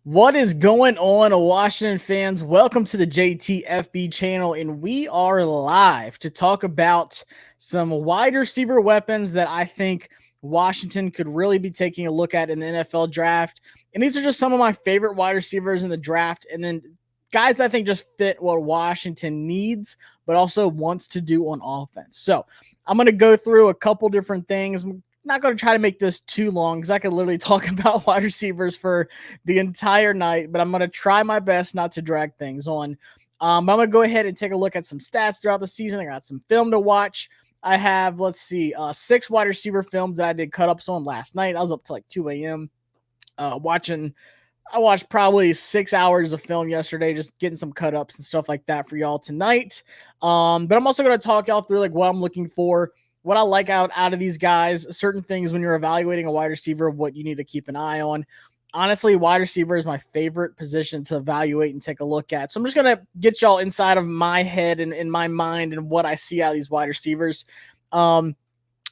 What is going on, Washington fans? Welcome to the JTFB channel, and we are live to talk about some wide receiver weapons that I think Washington could really be taking a look at in the NFL draft. And these are just some of my favorite wide receivers in the draft, and then guys that I think just fit what Washington needs, but also wants to do on offense. So I'm going to go through a couple different things. Not going to try to make this too long because I could literally talk about wide receivers for the entire night, but I'm going to try my best not to drag things on. I'm going to go ahead and take a look at some stats throughout the season. I got some film to watch. I have, 6 wide receiver films that I did cut-ups on last night. I was up to like 2 a.m. I watched probably 6 hours of film yesterday, just getting some cut-ups and stuff like that for y'all tonight. But I'm also going to talk y'all through like what I'm looking for, what I like out of these guys, certain things when you're evaluating a wide receiver, what you need to keep an eye on. Honestly, wide receiver is my favorite position to evaluate and take a look at. So I'm just going to get y'all inside of my head and in my mind and what I see out of these wide receivers. So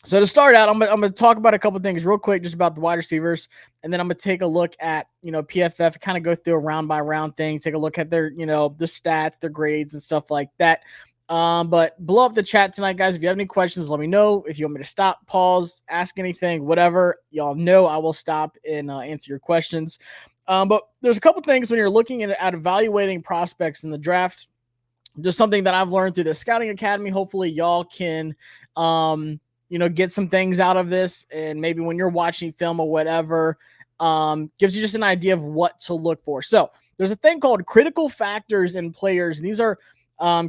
to start out, I'm going to talk about a couple things real quick, just about the wide receivers. And then I'm going to take a look at, PFF, kind of go through a round by round thing, take a look at their, the stats, their grades and stuff like that. But blow up the chat tonight, guys. If you have any questions, let me know. If you want me to stop, pause, ask anything, whatever, y'all know I will stop and answer your questions. But there's a couple things when you're looking at evaluating prospects in the draft. Just something that I've learned through the Scouting Academy. Hopefully y'all can, get some things out of this. And maybe when you're watching film or whatever, gives you just an idea of what to look for. So there's a thing called critical factors in players. And these are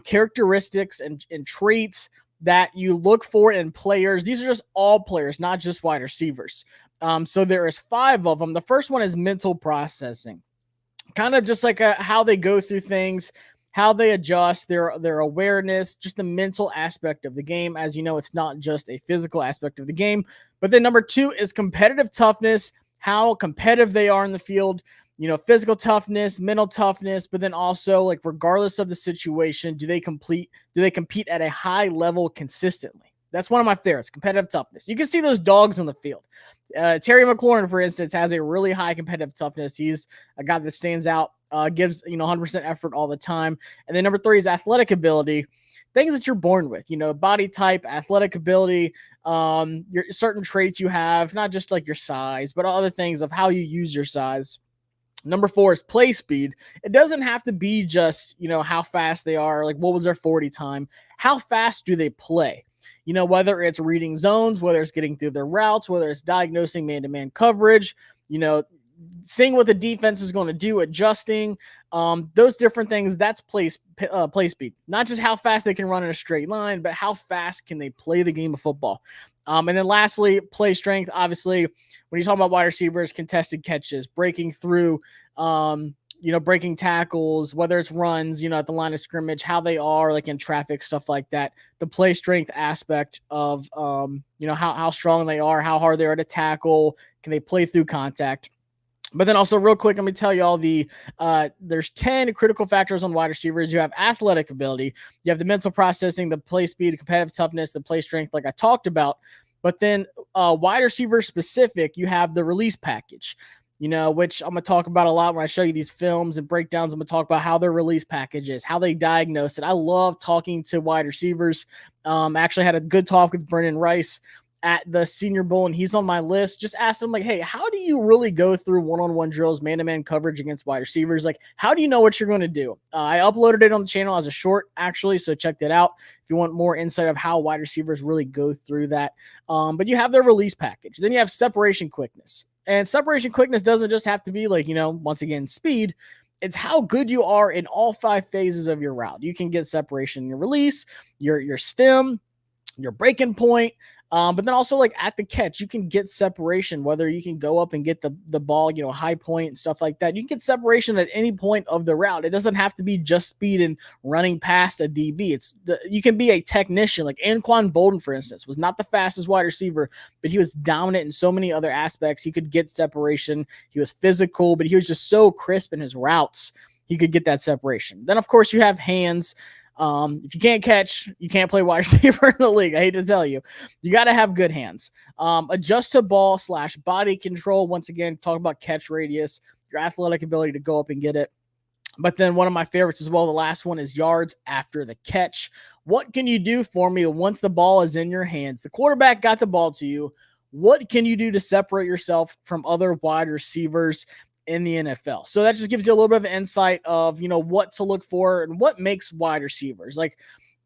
characteristics and traits that you look for in players. These are just all players, not just wide receivers. So there is 5 of them. The first one is mental processing, kind of just like how they go through things, how they adjust, their awareness, just the mental aspect of the game. As you know, it's not just a physical aspect of the game. But then number 2 is competitive toughness, how competitive they are in the field. Physical toughness, mental toughness, but then also, like, regardless of the situation, do they compete at a high level consistently? That's one of my favorites, competitive toughness. You can see those dogs on the field. Terry McLaurin, for instance, has a really high competitive toughness. He's a guy that stands out, gives 100% effort all the time. And then number 3 is athletic ability, things that you're born with. Body type, athletic ability, your certain traits you have, not just like your size, but other things of how you use your size. Number 4 is play speed. It doesn't have to be just, how fast they are, like what was their 40 time, how fast do they play? Whether it's reading zones, whether it's getting through their routes, whether it's diagnosing man-to-man coverage, seeing what the defense is going to do, adjusting, those different things. That's play speed, not just how fast they can run in a straight line, but how fast can they play the game of football. And then lastly, play strength. Obviously, when you talk about wide receivers, contested catches, breaking through, breaking tackles, whether it's runs, at the line of scrimmage, how they are like in traffic, stuff like that. The play strength aspect of, how strong they are, how hard they are to tackle, can they play through contact. But then also real quick, let me tell you all there's 10 critical factors on wide receivers. You have athletic ability, you have the mental processing, the play speed, competitive toughness, the play strength, like I talked about. But then wide receiver specific, you have the release package, which I'm going to talk about a lot when I show you these films and breakdowns. I'm going to talk about how their release package is, how they diagnose it. I love talking to wide receivers. I actually had a good talk with Brennan Rice at the Senior Bowl, and he's on my list. Just asked him, like, hey, how do you really go through one-on-one drills, man-to-man coverage against wide receivers? Like, how do you know what you're going to do? I uploaded it on the channel as a short, actually, so check that out if you want more insight of how wide receivers really go through that. But you have their release package. Then you have separation quickness. And separation quickness doesn't just have to be like, once again, speed. It's how good you are in all 5 phases of your route. You can get separation in your release, your stem, your breaking point, but then also like at the catch, you can get separation, whether you can go up and get the ball, high point and stuff like that. You can get separation at any point of the route. It doesn't have to be just speed and running past a DB. You can be a technician. Like Anquan Bolden, for instance, was not the fastest wide receiver, but he was dominant in so many other aspects. He could get separation. He was physical, but he was just so crisp in his routes. He could get that separation. Then, of course, you have hands. If you can't catch, you can't play wide receiver in the league. I hate to tell you, you got to have good hands. Adjust to ball / body control. Once again, talk about catch radius. your athletic ability to go up and get it. But then one of my favorites as well, the last one, is yards after the catch. What can you do for me once the ball is in your hands? The quarterback got the ball to you. What can you do to separate yourself from other wide receivers in the NFL? So that just gives you a little bit of an insight of, what to look for and what makes wide receivers.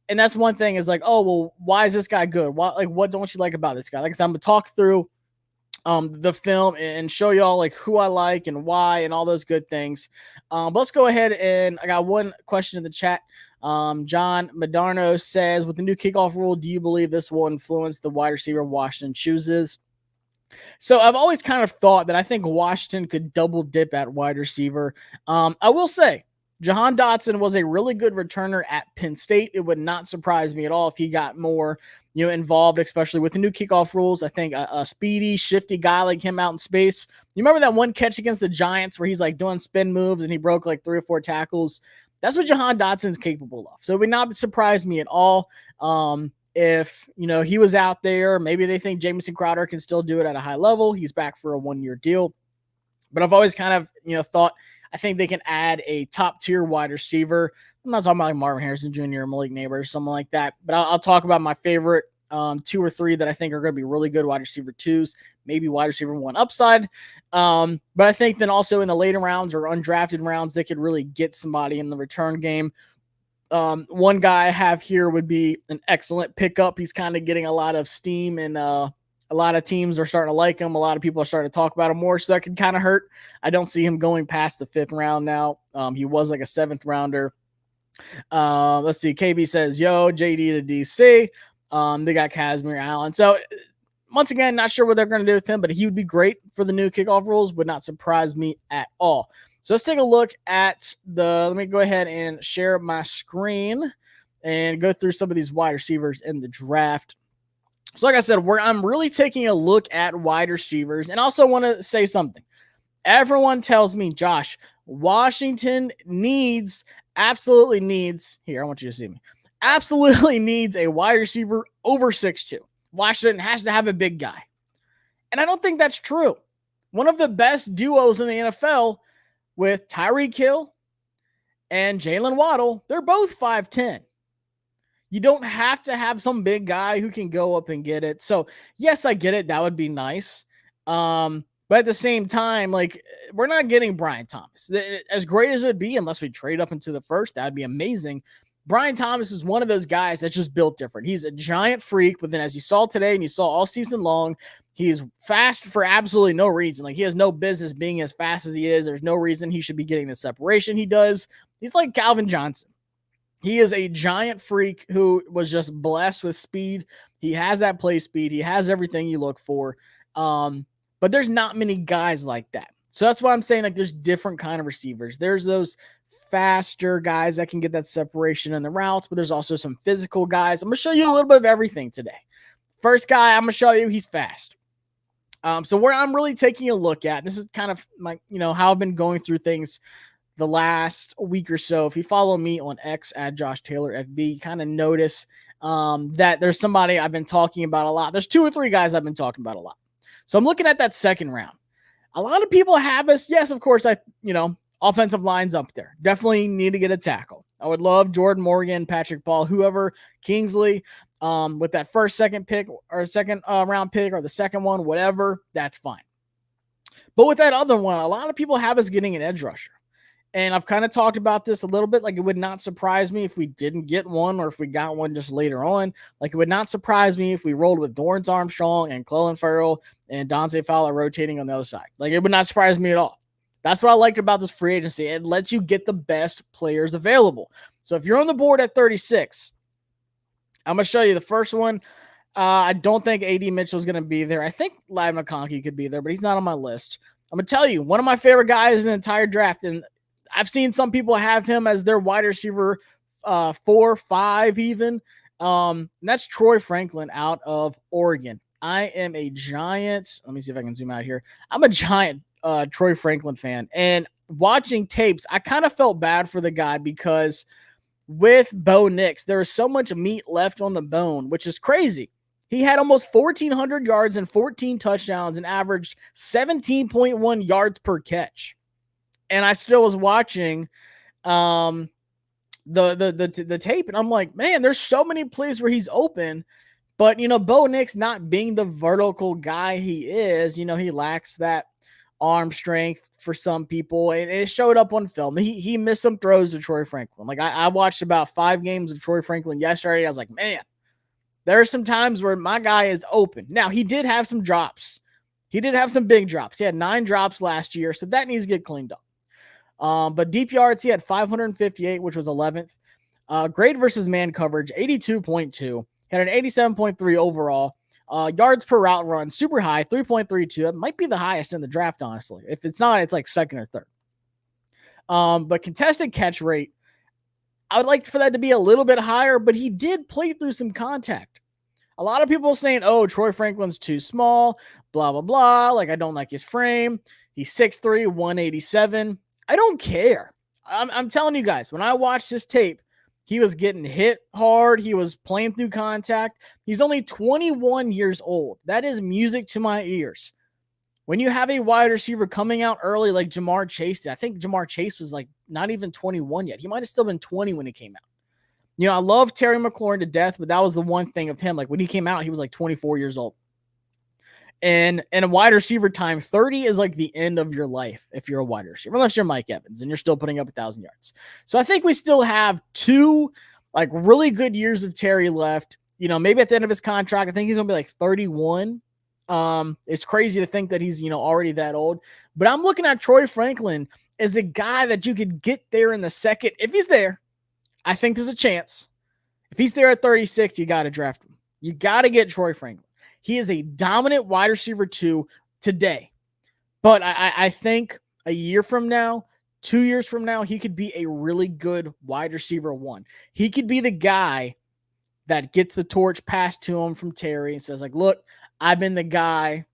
And that's one thing is oh, well, why is this guy good? What don't you like about this guy? Like I said, I'm going to talk through the film and show y'all who I like and why and all those good things. But let's go ahead, and I got one question in the chat. John Madarno says, with the new kickoff rule, do you believe this will influence the wide receiver Washington chooses? So I've always kind of thought that I think Washington could double dip at wide receiver. I will say Jahan Dotson was a really good returner at Penn State. It would not surprise me at all if he got more involved, especially with the new kickoff rules. I think a speedy, shifty guy like him out in space. You remember that one catch against the Giants where he's doing spin moves and he broke 3 or 4 tackles? That's what Jahan Dotson's capable of. So it would not surprise me at all if, he was out there. Maybe they think Jamison Crowder can still do it at a high level. He's back for a 1-year deal. But I've always kind of, thought I think they can add a top-tier wide receiver. I'm not talking about Marvin Harrison Jr. or Malik Neighbors, something like that. But I'll talk about my favorite 2 or 3 that I think are going to be really good wide receiver 2s, maybe wide receiver 1 upside. But I think then also in the later rounds or undrafted rounds, they could really get somebody in the return game. One guy I have here would be an excellent pickup. He's kind of getting a lot of steam, and a lot of teams are starting to like him. A lot of people are starting to talk about him more, so that could kind of hurt. I don't see him going past the 5th round now. He was a 7th rounder. Let's see. KB says, yo, JD to DC. They got Casimir Allen. So once again, not sure what they're going to do with him, but he would be great for the new kickoff rules. Would not surprise me at all. So let's take a look at let me go ahead and share my screen and go through some of these wide receivers in the draft. So like I said, I'm really taking a look at wide receivers, and also want to say something. Everyone tells me, Josh, Washington absolutely needs a wide receiver over 6'2". Washington has to have a big guy. And I don't think that's true. One of the best duos in the NFL with Tyreek Hill and Jalen Waddle, they're both 5'10". You don't have to have some big guy who can go up and get it. So, yes, I get it. That would be nice. But at the same time, we're not getting Brian Thomas. As great as it would be, unless we trade up into the 1st, that would be amazing. Brian Thomas is one of those guys that's just built different. He's a giant freak, but then as you saw today and you saw all season long, he's fast for absolutely no reason. He has no business being as fast as he is. There's no reason he should be getting the separation he does. He's like Calvin Johnson. He is a giant freak who was just blessed with speed. He has that play speed. He has everything you look for. But there's not many guys like that. So that's why I'm saying there's different kind of receivers. There's those faster guys that can get that separation in the routes, but there's also some physical guys. I'm going to show you a little bit of everything today. First guy I'm going to show you, he's fast. So where I'm really taking a look at, this is kind of my, how I've been going through things the last week or so. If you follow me on X at Josh Taylor FB, you kind of notice that there's somebody I've been talking about a lot. There's 2 or 3 guys I've been talking about a lot. So I'm looking at that 2nd round. A lot of people have us. Yes, of course, offensive line's up there. Definitely need to get a tackle. I would love Jordan Morgan, Patrick Paul, whoever, Kingsley, with that 1st, 2nd pick or 2nd round pick or the 2nd one, whatever, that's fine. But with that other one, a lot of people have us getting an edge rusher. And I've kind of talked about this a little bit. It would not surprise me if we didn't get one or if we got one just later on. It would not surprise me if we rolled with Dorrance Armstrong and Clelin Ferrell and Dante Fowler rotating on the other side. It would not surprise me at all. That's what I liked about this free agency. It lets you get the best players available. So if you're on the board at 36, I'm going to show you the first one. I don't think A.D. Mitchell is going to be there. I think Ladd McConkey could be there, but he's not on my list. I'm going to tell you, one of my favorite guys in the entire draft, and I've seen some people have him as their wide receiver 4, 5 even. And that's Troy Franklin out of Oregon. I am a giant. Let me see if I can zoom out here. I'm a giant Troy Franklin fan. And watching tapes, I kind of felt bad for the guy because with Bo Nix, there is so much meat left on the bone, which is crazy. He had almost 1,400 yards and 14 touchdowns and averaged 17.1 yards per catch. And I still was watching the tape, and I'm like, man, there's so many plays where he's open. But, Bo Nix not being the vertical guy he is, he lacks that arm strength for some people, and it showed up on film. He missed some throws to Troy Franklin. Like, I watched about 5 games of Troy Franklin yesterday. I was like, man, there are some times where my guy is open. Now, he did have some drops. He did have some big drops. He had 9 drops last year, so that needs to get cleaned up. But deep yards, he had 558, which was 11th. Grade versus man coverage, 82.2. He had an 87.3 overall. Yards per route run, super high, 3.32. That might be the highest in the draft, honestly. If it's not, it's like second or third. But contested catch rate, I would like for that to be a little bit higher, but he did play through some contact. A lot of people saying, oh, Troy Franklin's too small, blah, blah, blah. Like, I don't like his frame. He's 6'3", 187. I don't care. I'm telling you guys, when I watched this tape, he was getting hit hard. He was playing through contact. He's only 21 years old. That is music to my ears. When you have a wide receiver coming out early like Jamar Chase did, I think Jamar Chase was like not even 21 yet. He might have still been 20 when he came out. I love Terry McLaurin to death, but that was the one thing of him. Like, when he came out, he was like 24 years old. And in a wide receiver time, 30 is like the end of your life if you're a wide receiver, unless you're Mike Evans and you're still putting up 1,000 yards. So I think we still have 2 like really good years of Terry left. Maybe at the end of his contract, I think he's going to be like 31. It's crazy to think that he's, already that old. But I'm looking at Troy Franklin as a guy that you could get there in the second. If he's there, I think there's a chance. If he's there at 36, you got to draft him. You got to get Troy Franklin. He is a dominant wide receiver 2 today. But I think a year from now, 2 years from now, he could be a really good wide receiver 1. He could be the guy that gets the torch passed to him from Terry and says, like, look, I've been the guy.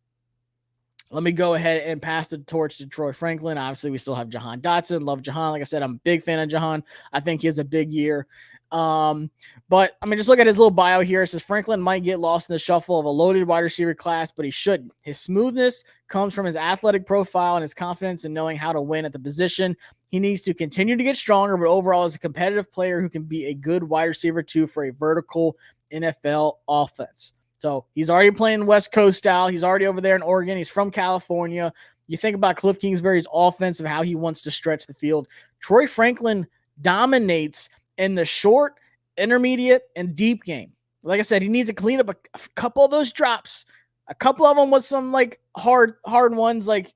Let me go ahead and pass the torch to Troy Franklin. Obviously, we still have Jahan Dotson. Love Jahan. Like I said, I'm a big fan of Jahan. I think he has a big year. But I mean, just look at his little bio here. It says Franklin might get lost in the shuffle of a loaded wide receiver class, but he shouldn't. His smoothness comes from his athletic profile and his confidence in knowing how to win at the position. He needs to continue to get stronger, but overall is a competitive player who can be a good wide receiver 2 for a vertical NFL offense. So he's already playing West Coast style. He's already over there in Oregon. He's from California. You think about Cliff Kingsbury's offense of how he wants to stretch the field. Troy Franklin dominates in the short, intermediate, and deep game. Like I said, he needs to clean up a couple of those drops. A couple of them was some like hard ones. Like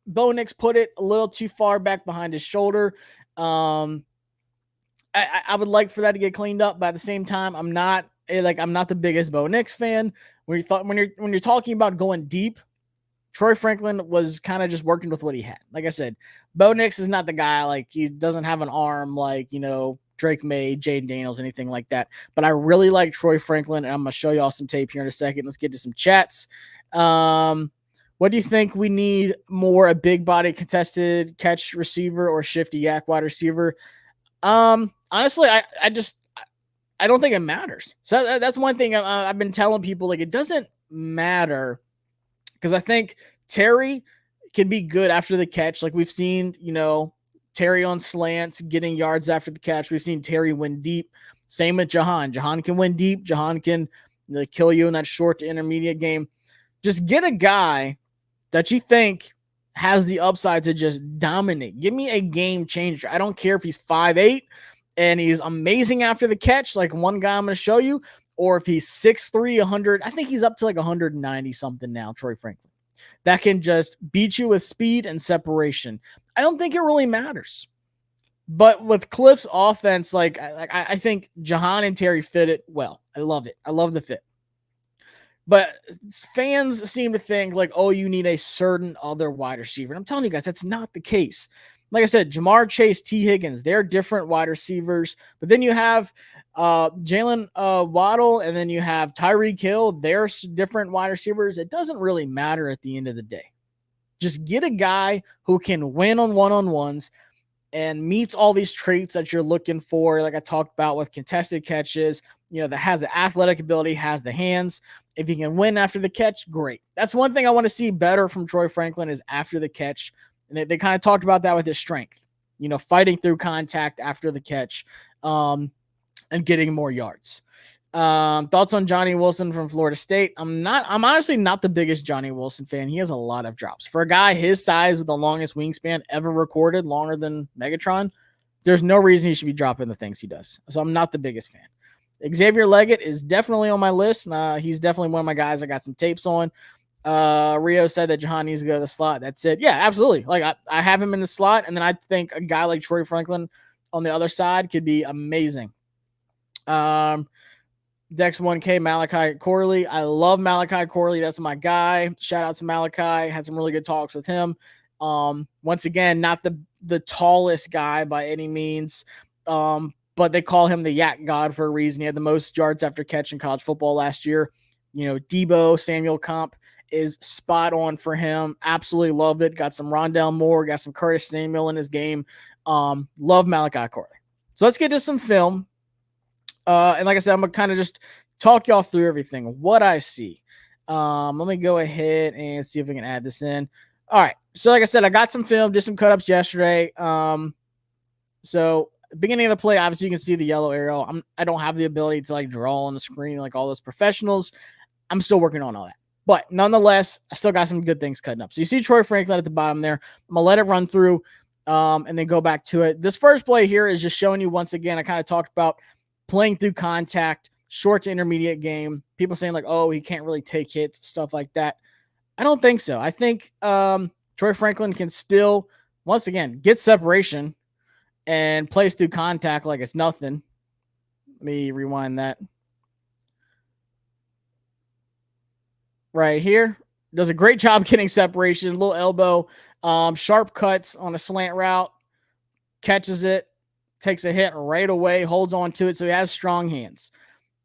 Bo Nix put it a little too far back behind his shoulder. I would like for that to get cleaned up, but at the same time, I'm not the biggest Bo Nix fan. When you're talking about going deep, Troy Franklin was kind of just working with what he had. Like I said, Bo Nix is not the guy. Like, he doesn't have an arm like, Drake May, Jaden Daniels, anything like that. But I really like Troy Franklin, and I'm going to show y'all some tape here in a second. Let's get to some chats. What do you think we need more, a big body contested catch receiver or shifty yak wide receiver? Honestly, I don't think it matters. So that's one thing I've been telling people, like, it doesn't matter, because I think Terry can be good after the catch. Like, we've seen, Terry on slants getting yards after the catch. We've seen Terry win deep. Same with Jahan. Jahan can win deep. Jahan can kill you in that short to intermediate game. Just get a guy that you think has the upside to just dominate. Give me a game changer. I don't care if he's 5'8", and he's amazing after the catch, like one guy I'm going to show you, or if he's 6'3", 100. I think he's up to like 190 something now, Troy Franklin, that can just beat you with speed and separation. I don't think it really matters. But with Cliff's offense, I think Jahan and Terry fit it well. I love it. I love the fit. But fans seem to think like, oh, you need a certain other wide receiver. And I'm telling you guys, that's not the case. Like I said, Jamar Chase, T. Higgins, they're different wide receivers. But then you have Jalen Waddle, and then you have Tyreek Hill. They're different wide receivers. It doesn't really matter at the end of the day. Just get a guy who can win on one-on-ones and meets all these traits that you're looking for, like I talked about with contested catches, that has the athletic ability, has the hands. If he can win after the catch, great. That's one thing I want to see better from Troy Franklin, is after the catch. And they kind of talked about that with his strength, fighting through contact after the catch, and getting more yards. Thoughts on Johnny Wilson from Florida State? I'm honestly not the biggest Johnny Wilson fan. He has a lot of drops. For a guy his size with the longest wingspan ever recorded, longer than Megatron, there's no reason he should be dropping the things he does. So I'm not the biggest fan. Xavier Legette is definitely on my list. He's definitely one of my guys I got some tapes on. Rio said that Jahan needs to go to the slot. That's it. Yeah, absolutely. Like I have him in the slot, and then I think a guy like Troy Franklin on the other side could be amazing. Dex 1K, Malachi Corley. I love Malachi Corley. That's my guy. Shout out to Malachi. Had some really good talks with him. Once again, not the tallest guy by any means, but they call him the Yak God for a reason. He had the most yards after catch in college football last year. Debo Samuel comp is spot on for him. Absolutely love it. Got some Rondell Moore, got some Curtis Samuel in his game. Love Malachi Corley. So let's get to some film. And like I said, I'm going to kind of just talk y'all through everything, what I see. Let me go ahead and see if we can add this in. All right. So like I said, I got some film, did some cut-ups yesterday. So beginning of the play, obviously you can see the yellow arrow. I don't have the ability to like draw on the screen like all those professionals. I'm still working on all that. But nonetheless, I still got some good things cutting up. So you see Troy Franklin at the bottom there. I'm going to let it run through and then go back to it. This first play here is just showing you once again, I kind of talked about playing through contact, short to intermediate game. People saying like, oh, he can't really take hits, stuff like that. I don't think so. I think Troy Franklin can still, once again, get separation and plays through contact like it's nothing. Let me rewind that. Right here. Does a great job getting separation, little elbow, sharp cuts on a slant route, catches it, takes a hit right away, holds on to it, so he has strong hands.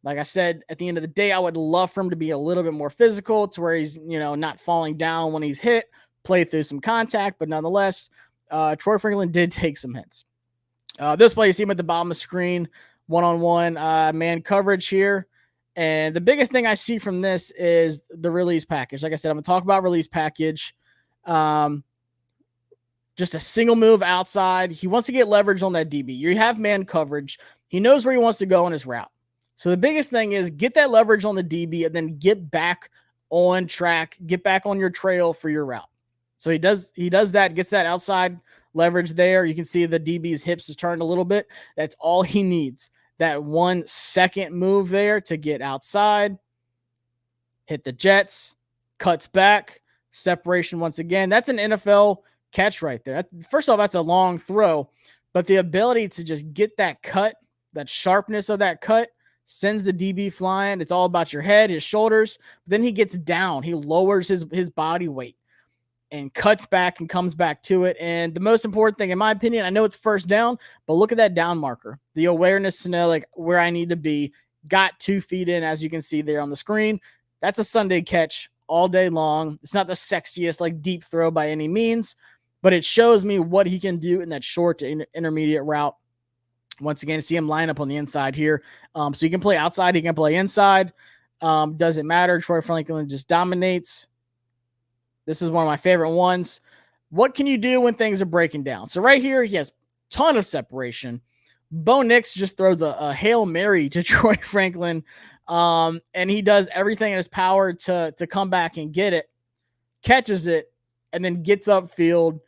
Like I said, at the end of the day, I would love for him to be a little bit more physical to where he's, not falling down when he's hit, play through some contact, but nonetheless, Troy Franklin did take some hits. This play, you see him at the bottom of the screen, one-on-one man coverage here. And the biggest thing I see from this is the release package. Like I said, I'm going to talk about release package. Just a single move outside. He wants to get leverage on that DB. You have man coverage. He knows where he wants to go in his route. So the biggest thing is get that leverage on the DB and then get back on track, get back on your trail for your route. So he does that, gets that outside leverage there. You can see the DB's hips is turned a little bit. That's all he needs. That 1 second move there to get outside, hit the jets, cuts back, separation once again. That's an NFL catch right there. First off, that's a long throw, but the ability to just get that cut, that sharpness of that cut, sends the DB flying. It's all about your head, his shoulders. But then he gets down. He lowers his body weight and cuts back and comes back to it. And the most important thing, in my opinion, I know it's first down, but look at that down marker. The awareness to know like where I need to be. Got 2 feet in, as you can see there on the screen. That's a Sunday catch all day long. It's not the sexiest like deep throw by any means, but it shows me what he can do in that short to intermediate route. Once again, see him line up on the inside here. So he can play outside. He can play inside. Doesn't matter. Troy Franklin just dominates. This is one of my favorite ones. What can you do when things are breaking down? So right here, he has a ton of separation. Bo Nix just throws a Hail Mary to Troy Franklin. And he does everything in his power to come back and get it, catches it, and then gets upfield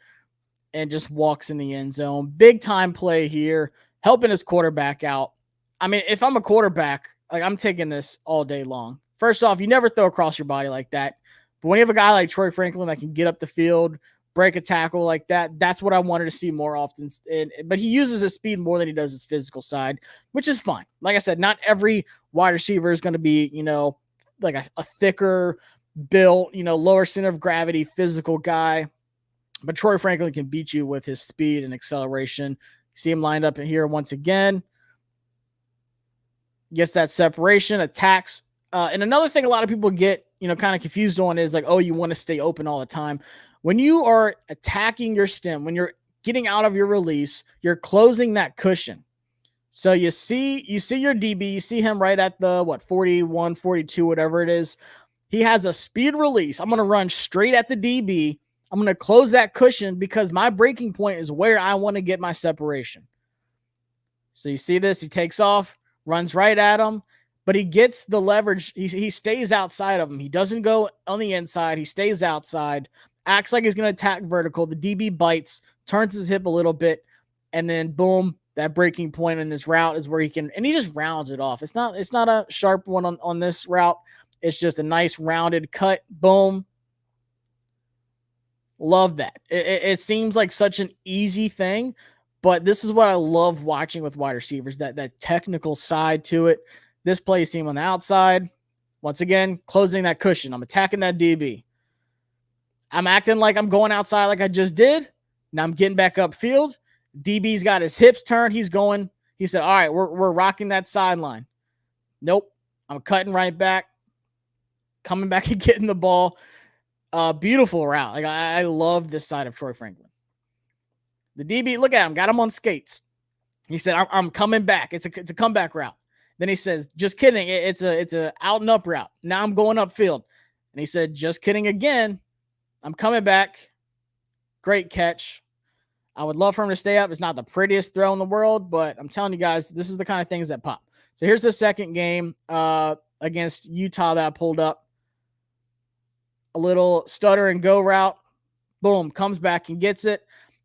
and just walks in the end zone. Big time play here, helping his quarterback out. I mean, if I'm a quarterback, like I'm taking this all day long. First off, you never throw across your body like that. But when you have a guy like Troy Franklin that can get up the field, break a tackle like that, that's what I wanted to see more often. But he uses his speed more than he does his physical side, which is fine. Like I said, not every wide receiver is going to be, like a thicker built, lower center of gravity physical guy. But Troy Franklin can beat you with his speed and acceleration. See him lined up in here once again. Gets that separation, attacks. And another thing a lot of people get, kind of confused on is like, oh, you want to stay open all the time. When you are attacking your stem, when you're getting out of your release, you're closing that cushion. So you see your DB, you see him right at the 41, 42, whatever it is. He has a speed release. I'm going to run straight at the DB. I'm going to close that cushion because my breaking point is where I want to get my separation. So you see this, he takes off, runs right at him, but he gets the leverage. He stays outside of him. He doesn't go on the inside. He stays outside, acts like he's going to attack vertical. The DB bites, turns his hip a little bit, and then boom, that breaking point in this route is where he can, and he just rounds it off. It's not a sharp one on this route. It's just a nice rounded cut. Boom. Love that. It seems like such an easy thing, but this is what I love watching with wide receivers, that technical side to it. This play, you see him on the outside. Once again, closing that cushion. I'm attacking that DB. I'm acting like I'm going outside like I just did. Now I'm getting back upfield. DB's got his hips turned. He's going. He said, all right, we're rocking that sideline. Nope. I'm cutting right back. Coming back and getting the ball. Beautiful route. Like I love this side of Troy Franklin. The DB, look at him, got him on skates. He said, I'm coming back. It's a comeback route. Then he says, just kidding. It's a out and up route. Now I'm going upfield. And he said, just kidding again. I'm coming back. Great catch. I would love for him to stay up. It's not the prettiest throw in the world, but I'm telling you guys, this is the kind of things that pop. So here's the second game against Utah that I pulled up. A little stutter and go route. Boom, comes back and gets it.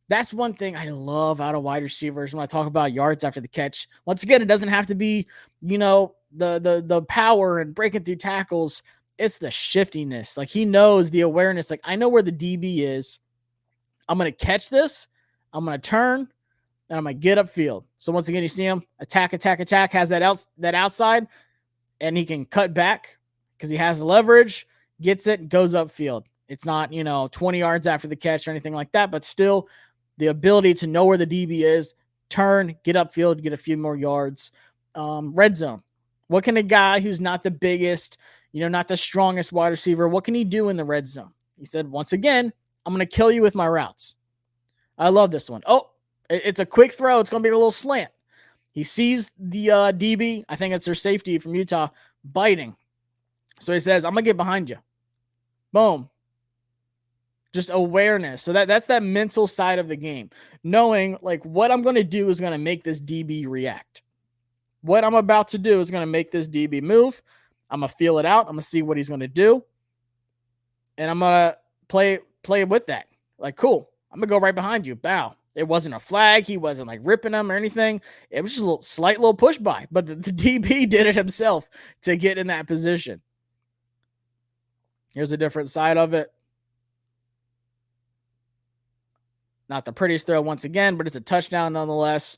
That's one thing I love out of wide receivers when I talk about yards after the catch. Once again, it doesn't have to be, the power and breaking through tackles. It's the shiftiness. Like he knows the awareness. Like I know where the DB is. I'm going to catch this. I'm going to turn and I'm going to get upfield. So once again, you see him attack, has that outside, and he can cut back because he has the leverage, gets it, goes upfield. It's not, 20 yards after the catch or anything like that, but still the ability to know where the DB is, turn, get upfield, get a few more yards. Red zone. What can a guy who's not the biggest, not the strongest wide receiver, what can he do in the red zone? He said, once again, I'm going to kill you with my routes. I love this one. Oh, it's a quick throw. It's going to be a little slant. He sees the DB. I think it's their safety from Utah biting. So he says, I'm going to get behind you. Boom. Just awareness. So that's that mental side of the game. Knowing like what I'm going to do is going to make this DB react. What I'm about to do is going to make this DB move. I'm going to feel it out. I'm going to see what he's going to do. And I'm going to play with that. Like, cool. I'm going to go right behind you. Bow. It wasn't a flag. He wasn't like ripping him or anything. It was just a slight little push by. But the DB did it himself to get in that position. Here's a different side of it. Not the prettiest throw once again, but it's a touchdown nonetheless.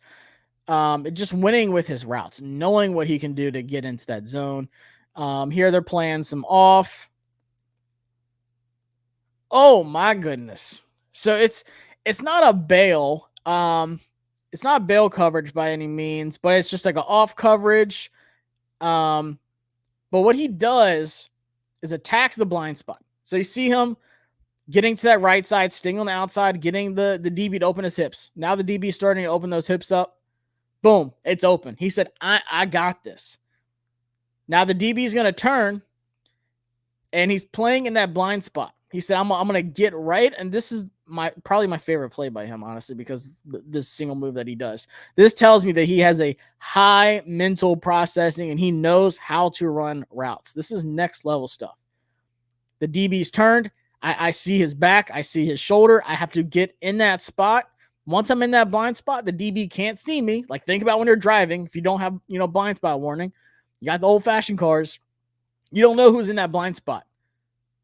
Just winning with his routes, knowing what he can do to get into that zone. Here they're playing some off. Oh my goodness. So it's not a bail. It's not bail coverage by any means, but it's just like an off coverage. But what he does is attacks the blind spot. So you see him getting to that right side, sting on the outside, getting the DB to open his hips. Now the DB is starting to open those hips up. Boom, it's open. He said, I got this. Now the DB is going to turn, and he's playing in that blind spot. He said, I'm going to get right, and this is probably my favorite play by him, honestly, because this single move that he does. This tells me that he has a high mental processing, and he knows how to run routes. This is next level stuff. The DB's turned. I see his back. I see his shoulder. I have to get in that spot. Once I'm in that blind spot, the DB can't see me. Like, think about when you're driving. If you don't have, blind spot warning, you got the old-fashioned cars. You don't know who's in that blind spot.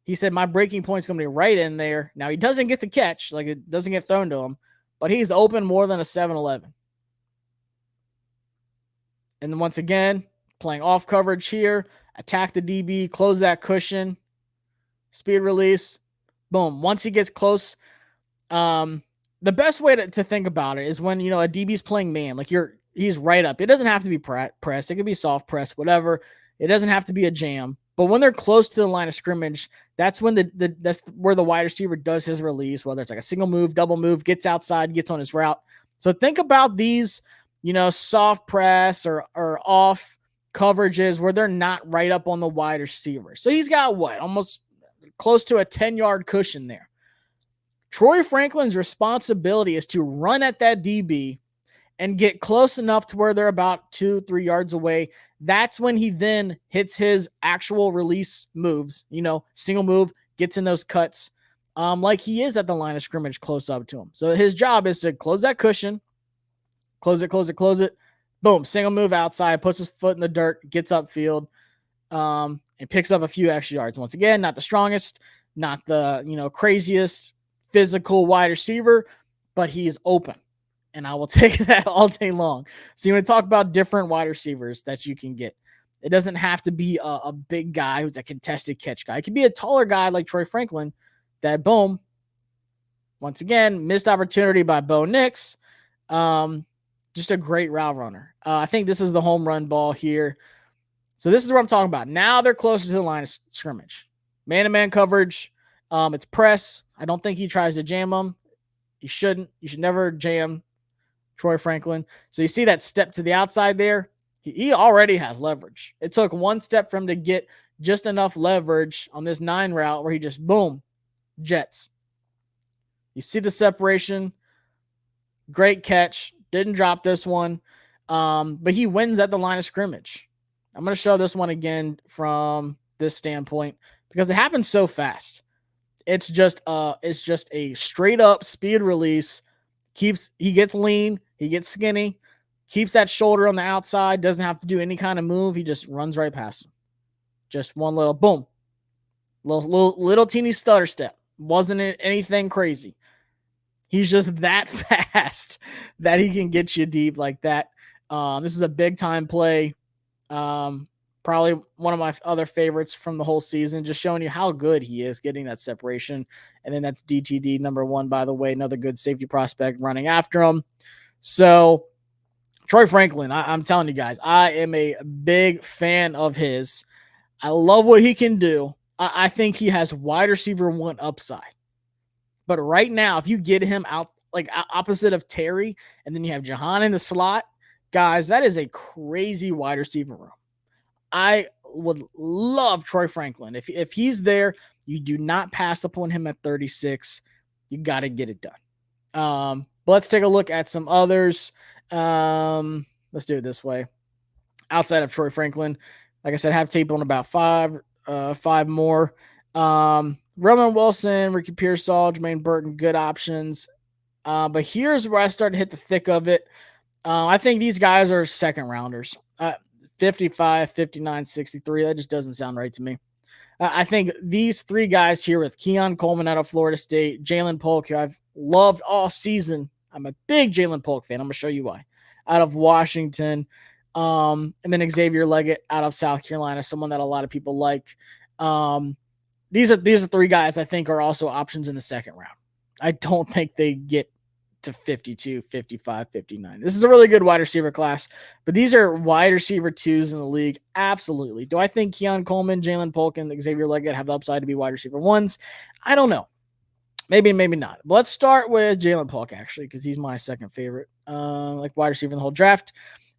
He said, my breaking point's going to be right in there. Now, he doesn't get the catch. Like, it doesn't get thrown to him. But he's open more than a 7-Eleven. And then once again, playing off coverage here. Attack the DB. Close that cushion. Speed release. Boom. Once he gets close, the best way to think about it is when, a DB's playing man, like he's right up. It doesn't have to be press. It could be soft press, whatever. It doesn't have to be a jam. But when they're close to the line of scrimmage, that's when that's where the wide receiver does his release, whether it's like a single move, double move, gets outside, gets on his route. So think about these, soft press or off coverages where they're not right up on the wide receiver. So he's got almost close to a 10-yard cushion there. Troy Franklin's responsibility is to run at that DB and get close enough to where they're about 2-3 yards away. That's when he then hits his actual release moves, single move, gets in those cuts, like he is at the line of scrimmage close up to him. So his job is to close that cushion, close it. Boom, single move outside, puts his foot in the dirt, gets upfield, and picks up a few extra yards. Once again, not the strongest, not the craziest physical wide receiver, but he is open. And I will take that all day long. So you want to talk about different wide receivers that you can get. It doesn't have to be a big guy who's a contested catch guy. It could be a taller guy like Troy Franklin that, boom, once again, missed opportunity by Bo Nix. Just a great route runner. I think this is the home run ball here. So this is what I'm talking about. Now they're closer to the line of scrimmage. Man-to-man coverage. It's press. I don't think he tries to jam them. He shouldn't. You should never jam Troy Franklin. So you see that step to the outside there? He already has leverage. It took one step for him to get just enough leverage on this 9 route where he just, boom, jets. You see the separation. Great catch. Didn't drop this one. But he wins at the line of scrimmage. I'm going to show this one again from this standpoint because it happens so fast. It's just a straight up speed release. He gets lean, he gets skinny, keeps that shoulder on the outside, doesn't have to do any kind of move. He just runs right past him. Just one little boom. Little teeny stutter step. Wasn't it anything crazy. He's just that fast that he can get you deep like that. This is a big time play. Probably one of my other favorites from the whole season, just showing you how good he is getting that separation. And then that's DTD number 1, by the way, another good safety prospect running after him. So Troy Franklin, I'm telling you guys, I am a big fan of his. I love what he can do. I think he has wide receiver 1 upside. But right now, if you get him out like opposite of Terry, and then you have Jahan in the slot, guys, that is a crazy wide receiver room. I would love Troy Franklin. If he's there, you do not pass upon him at 36. You got to get it done. But let's take a look at some others. Let's do it this way. Outside of Troy Franklin, like I said, I have tape on about five more. Roman Wilson, Ricky Pearsall, Jermaine Burton, good options. But here's where I start to hit the thick of it. I think these guys are second rounders. 55, 59, 63. That just doesn't sound right to me. I think these 3 guys here with Keon Coleman out of Florida State, Jaylen Polk, who I've loved all season. I'm a big Jaylen Polk fan. I'm going to show you why. Out of Washington. And then Xavier Legette out of South Carolina, someone that a lot of people like. These are 3 guys I think are also options in the second round. I don't think they get to 52, 55, 59. This is a really good wide receiver class, but these are wide receiver 2s in the league. Absolutely. Do I think Keon Coleman, Jaylen Polk, and Xavier Legette have the upside to be wide receiver 1s? I don't know. Maybe, maybe not. But let's start with Jaylen Polk, actually, because he's my second favorite, like wide receiver in the whole draft.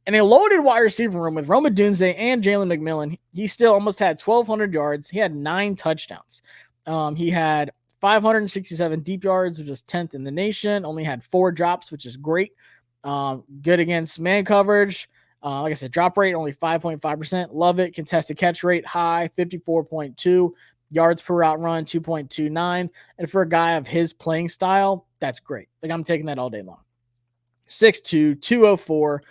In a loaded wide receiver room with Rome Odunze and Jalen McMillan, he still almost had 1,200 yards. He had 9 touchdowns. He had 567 deep yards, which is 10th in the nation. Only had 4 drops, which is great. Good against man coverage. Like I said, drop rate only 5.5%. Love it. Contested catch rate high, 54.2. Yards per route run, 2.29. And for a guy of his playing style, that's great. Like, I'm taking that all day long. 6'2", 204.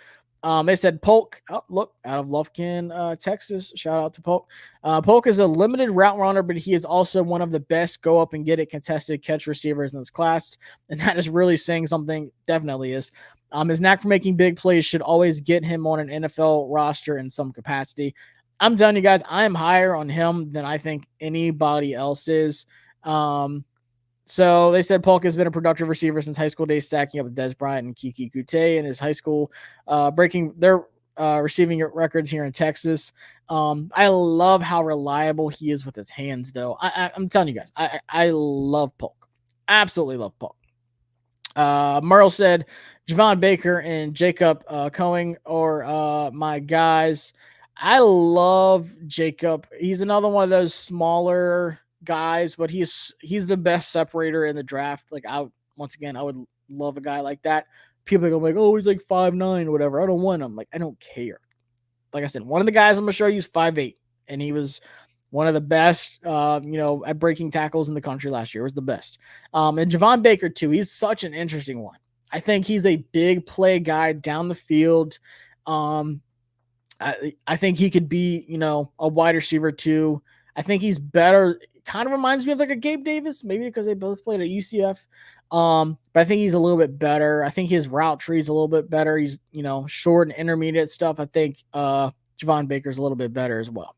They said Polk, out of Lufkin, Texas. Shout out to Polk. Polk is a limited route runner, but he is also one of the best go up and get it contested catch receivers in this class. And that is really saying something. Definitely is. His knack for making big plays should always get him on an NFL roster in some capacity. I'm telling you guys, I am higher on him than I think anybody else is. So they said Polk has been a productive receiver since high school days, stacking up with Des Bryant and Kiki Kute in his high school, breaking their receiving records here in Texas. I love how reliable he is with his hands, though. I'm telling you guys, I love Polk. Absolutely love Polk. Merle said Javon Baker and Jacob Coing are my guys. I love Jacob. He's another one of those smaller guys, but he's the best separator in the draft. Like I would love a guy like that. People are like, oh, he's like 5'9" or whatever. I don't want him. Like, I don't care. Like I said, one of the guys I'm gonna show you is 5'8", and he was one of the best, at breaking tackles in the country last year. Was the best. And Javon Baker too. He's such an interesting one. I think he's a big play guy down the field. I think he could be, a wide receiver too. I think he's better. Kind of reminds me of like a Gabe Davis, maybe because they both played at UCF. But I think he's a little bit better. I think his route tree is a little bit better. He's, short and intermediate stuff. I think Javon Baker's a little bit better as well.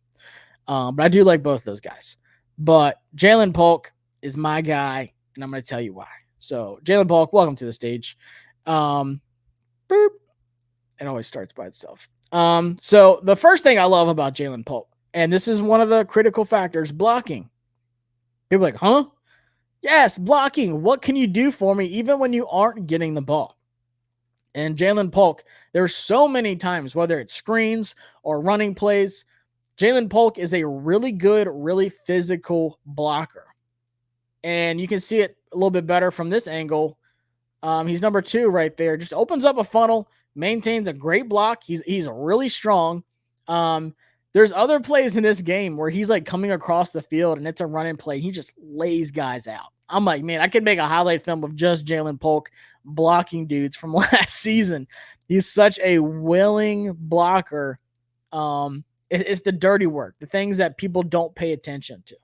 But I do like both those guys. But Jaylen Polk is my guy, and I'm going to tell you why. So Jaylen Polk, welcome to the stage. Boop. It always starts by itself. So the first thing I love about Jaylen Polk, and this is one of the critical factors, blocking. People are like, huh? Yes, blocking. What can you do for me even when you aren't getting the ball? And Jaylen Polk, there's so many times, whether it's screens or running plays, Jaylen Polk is a really good, really physical blocker. And you can see it a little bit better from this angle. He's number 2 right there. Just opens up a funnel, maintains a great block. He's really strong. There's other plays in this game where he's like coming across the field and it's a running play. He just lays guys out. I'm like, man, I could make a highlight film of just Jaylen Polk blocking dudes from last season. He's such a willing blocker. It's the dirty work, the things that people don't pay attention to.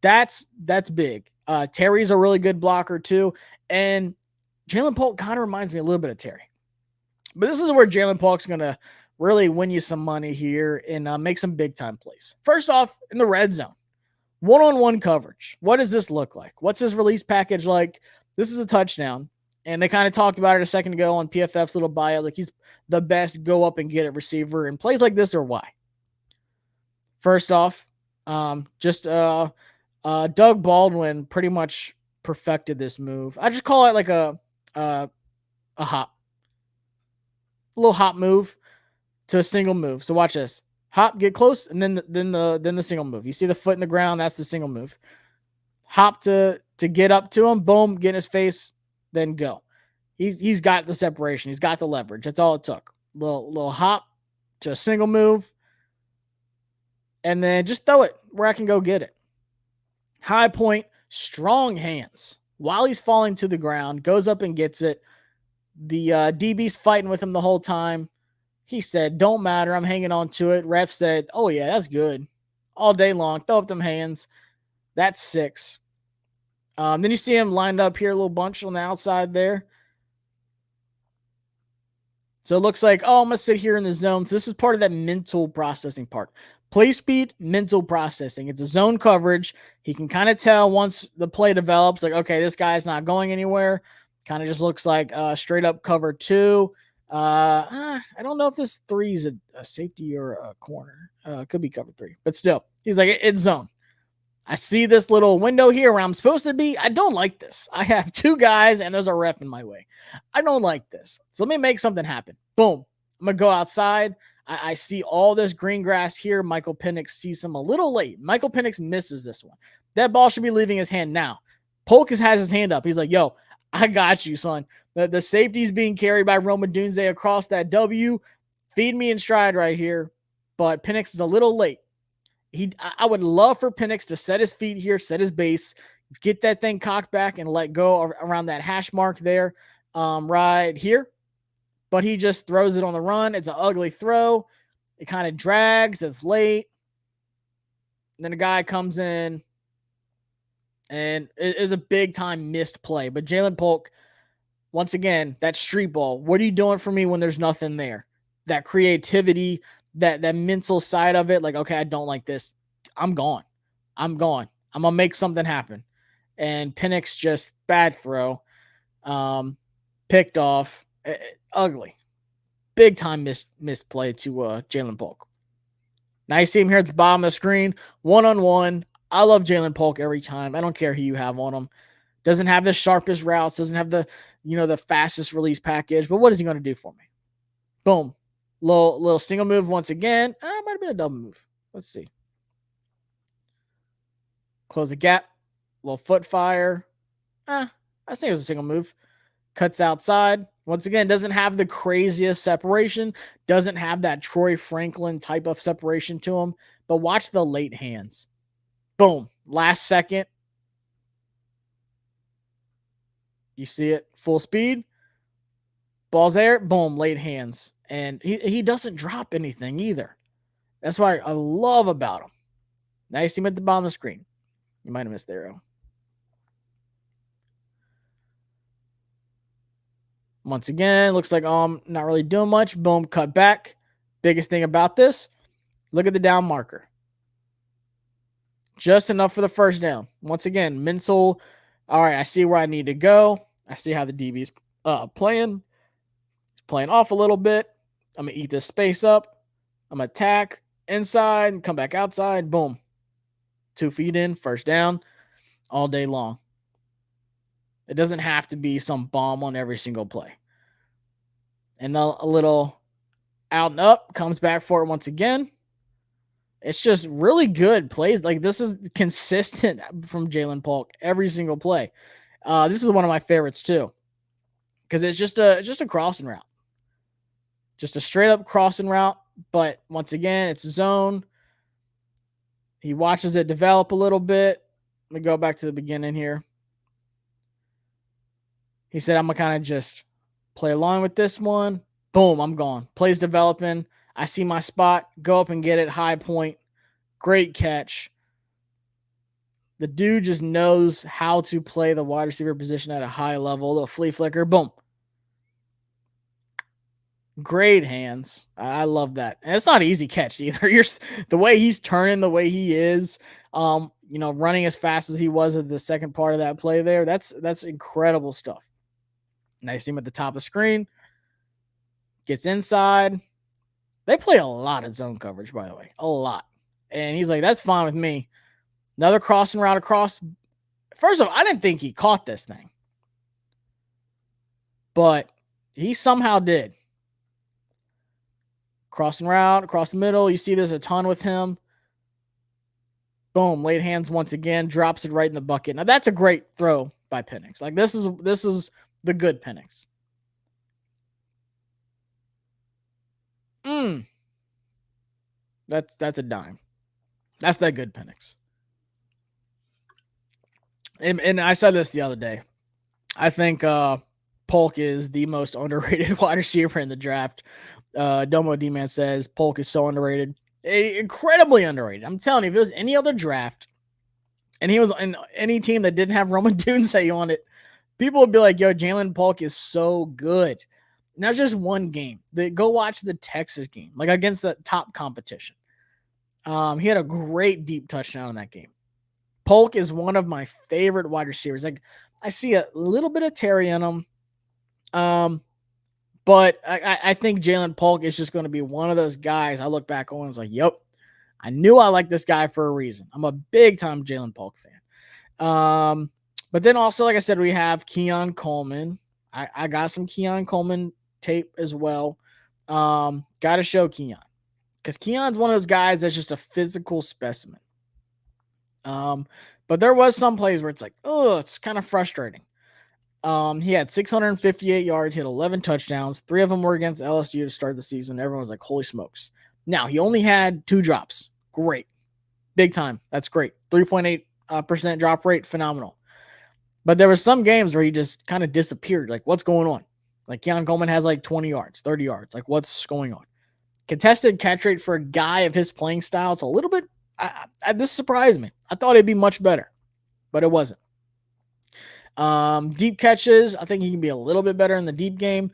That's big. Terry's a really good blocker too. And Jaylen Polk kind of reminds me a little bit of Terry. But this is where Jaylen Polk's going to really win you some money here and make some big-time plays. First off, in the red zone, one-on-one coverage. What does this look like? What's his release package like? This is a touchdown. And they kind of talked about it a second ago on PFF's little bio. Like, he's the best go-up-and-get-it receiver. And plays like this are why. First off, Doug Baldwin pretty much perfected this move. I just call it like a hop. A little hop move to a single move. So watch this. Hop, get close, and then the single move. You see the foot in the ground, that's the single move. Hop to get up to him, boom, get in his face, then go. He's got the separation. He's got the leverage. That's all it took. Little hop to a single move, and then just throw it where I can go get it. High point, strong hands. While he's falling to the ground, goes up and gets it. The DB's fighting with him the whole time. He said, don't matter. I'm hanging on to it. Ref said, oh, yeah, that's good. All day long. Throw up them hands. That's 6. Then you see him lined up here, a little bunch on the outside there. So it looks like, oh, I'm going to sit here in the zone. So this is part of that mental processing part. Play speed, mental processing. It's a zone coverage. He can kind of tell once the play develops, like, okay, this guy's not going anywhere. Kind of just looks like straight up cover 2. I don't know if this 3 is a safety or a corner. It could be cover 3, but still, he's like, it's zone. I see this little window here where I'm supposed to be. I don't like this. I have 2 guys and there's a ref in my way. I don't like this. So let me make something happen. Boom. I'm going to go outside. I see all this green grass here. Michael Penix sees him a little late. Michael Penix misses this one. That ball should be leaving his hand now. Polk has his hand up. He's like, yo, I got you, son. The safety's being carried by Roma Dunze across that W. Feed me in stride right here. But Penix is a little late. I would love for Penix to set his feet here, set his base, get that thing cocked back and let go around that hash mark there right here. But he just throws it on the run. It's an ugly throw. It kind of drags. It's late. And then a guy comes in. And it is a big-time missed play. But Jaylen Polk, once again, that street ball. What are you doing for me when there's nothing there? That creativity, that mental side of it. Like, okay, I don't like this. I'm gone. I'm going to make something happen. And Penix just bad throw. Picked off. Ugly. Big-time missed play to Jaylen Polk. Now you see him here at the bottom of the screen. One-on-one. I love Jaylen Polk every time. I don't care who you have on him. Doesn't have the sharpest routes. Doesn't have the fastest release package. But what is he going to do for me? Boom. Little single move once again. Might have been a double move. Let's see. Close the gap. Little foot fire. I think it was a single move. Cuts outside. Once again, doesn't have the craziest separation. Doesn't have that Troy Franklin type of separation to him. But watch the late hands. Boom. Last second. You see it. Full speed. Ball's there. Boom. Late hands. And he doesn't drop anything either. That's what I love about him. Now you see him at the bottom of the screen. You might have missed the arrow. Once again, looks like not really doing much. Boom, cut back. Biggest thing about this, look at the down marker. Just enough for the first down. Once again, mental. All right, I see where I need to go. I see how the DB's playing. He's playing off a little bit. I'm going to eat this space up. I'm going to attack inside and come back outside. Boom. 2 feet in, first down, all day long. It doesn't have to be some bomb on every single play. And a little out and up, comes back for it once again. It's just really good plays. Like, this is consistent from Jaylen Polk every single play. This is one of my favorites too, because it's just a crossing route. Just a straight up crossing route. But once again, it's zone. He watches it develop a little bit. Let me go back to the beginning here. He said, I'm going to kind of just play along with this one. Boom, I'm gone. Plays developing. I see my spot. Go up and get it. High point. Great catch. The dude just knows how to play the wide receiver position at a high level. A little flea flicker. Boom. Great hands. I love that. And it's not an easy catch either. The way he's turning, the way he is, running as fast as he was at the second part of that play there. That's incredible stuff. Nice him at the top of the screen. Gets inside. They play a lot of zone coverage, by the way. A lot. And he's like, that's fine with me. Another crossing route across. First of all, I didn't think he caught this thing. But he somehow did. Crossing route, across the middle. You see this a ton with him. Boom, late hands once again. Drops it right in the bucket. Now, that's a great throw by Penix. Like, this is the good Penix. That's a dime. That's that good Penix. And I said this the other day. I think Polk is the most underrated wide receiver in the draft. Domo D-Man says Polk is so underrated. Incredibly underrated. I'm telling you, if it was any other draft and he was in any team that didn't have Roman Dunze on it, people would be like, yo, Jaylen Polk is so good. And that's just one game. Go watch the Texas game, like against the top competition. He had a great deep touchdown in that game. Polk is one of my favorite wide receivers. Like, I see a little bit of Terry in him. But I think Jaylen Polk is just going to be one of those guys I look back on and was like, yep, I knew I liked this guy for a reason. I'm a big-time Jaylen Polk fan. But then also, like I said, we have Keon Coleman. I got some Keon Coleman tape as well. Got to show Keon. Because Keon's one of those guys that's just a physical specimen. But there was some plays where it's like, oh, it's kind of frustrating. He had 658 yards. He had 11 touchdowns. 3 of them were against LSU to start the season. Everyone was like, holy smokes. Now, he only had 2 drops. Great. Big time. That's great. 3.8% drop rate. Phenomenal. But there were some games where he just kind of disappeared. Like, what's going on? Like, Keon Coleman has like 20 yards, 30 yards. Like, what's going on? Contested catch rate for a guy of his playing style, it's a little bit, this surprised me. I thought it'd be much better, but it wasn't. Deep catches, I think he can be a little bit better in the deep game.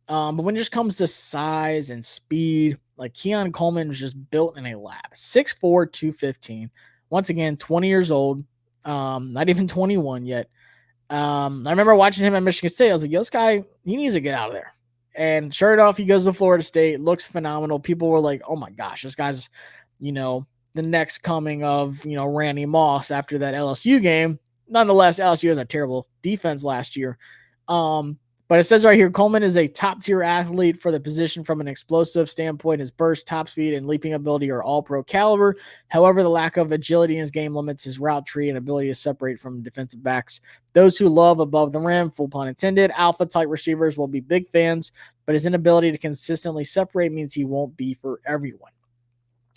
But when it just comes to size and speed, like Keon Coleman was just built in a lab. 6'4", 215. Once again, 20 years old. Not even 21 yet. I remember watching him at Michigan State. I was like, yo, this guy, he needs to get out of there. And sure enough, he goes to Florida State, looks phenomenal. People were like, oh my gosh, this guy's, the next coming of, Randy Moss after that LSU game. Nonetheless, LSU has a terrible defense last year. But But it says right here, Coleman is a top-tier athlete for the position from an explosive standpoint. His burst, top speed, and leaping ability are all pro caliber. However, the lack of agility in his game limits his route tree and ability to separate from defensive backs. Those who love above the rim, full pun intended, alpha-type receivers will be big fans, but his inability to consistently separate means he won't be for everyone.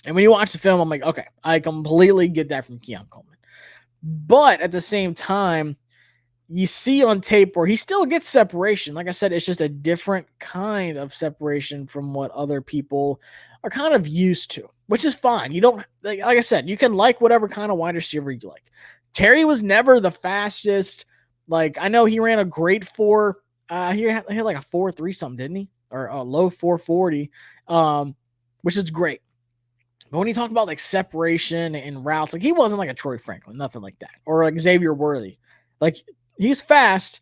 And when you watch the film, I'm like, okay, I completely get that from Keon Coleman. But at the same time, you see on tape where he still gets separation. Like I said, it's just a different kind of separation from what other people are kind of used to, which is fine. You don't, like I said, you can like whatever kind of wide receiver you like. Terry was never the fastest. Like, I know he ran a great he had like a 4.3 something, didn't he? Or a low 4.40, which is great. But when you talk about like separation and routes, like he wasn't like a Troy Franklin, nothing like that. Or like Xavier Worthy. Like, he's fast,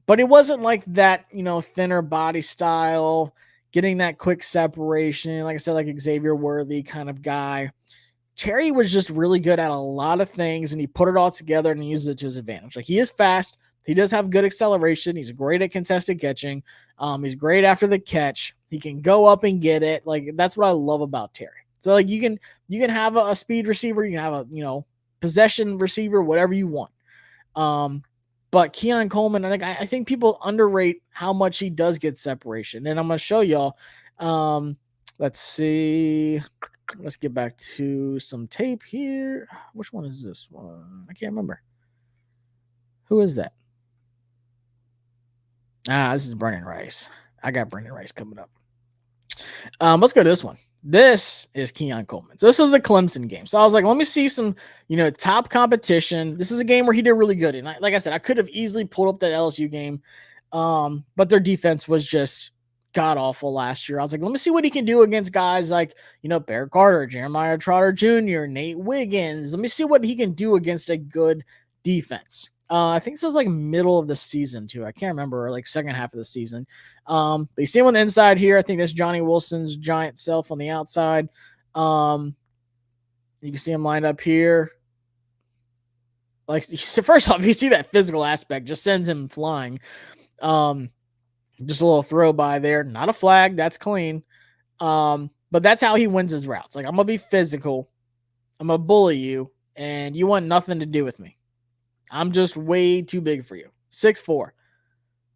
but it wasn't like that, thinner body style, getting that quick separation. Like I said, like Xavier Worthy kind of guy. Terry was just really good at a lot of things, and he put it all together and used it to his advantage. Like, he is fast. He does have good acceleration. He's great at contested catching. He's great after the catch. He can go up and get it. Like, that's what I love about Terry. So, like, you can have a speed receiver. You can have a, possession receiver, whatever you want. But Keon Coleman, I think people underrate how much he does get separation. And I'm going to show y'all. Let's see. Let's get back to some tape here. Which one is this one? I can't remember. Who is that? This is Brennan Rice. I got Brennan Rice coming up. Let's go to this one. This is Keon Coleman. So this was the Clemson game. So I was like, let me see some, top competition. This is a game where he did really good. And like I said, I could have easily pulled up that LSU game. But their defense was just god-awful last year. I was like, let me see what he can do against guys like, Bear Carter, Jeremiah Trotter Jr., Nate Wiggins. Let me see what he can do against a good defense. I think this was like middle of the season too. I can't remember, or like second half of the season. But you see him on the inside here. I think that's Johnny Wilson's giant self on the outside. You can see him lined up here. Like, so first off, you see that physical aspect just sends him flying. Just a little throw by there. Not a flag. That's clean. But that's how he wins his routes. Like, I'm going to be physical. I'm going to bully you. And you want nothing to do with me. I'm just way too big for you. 6'4".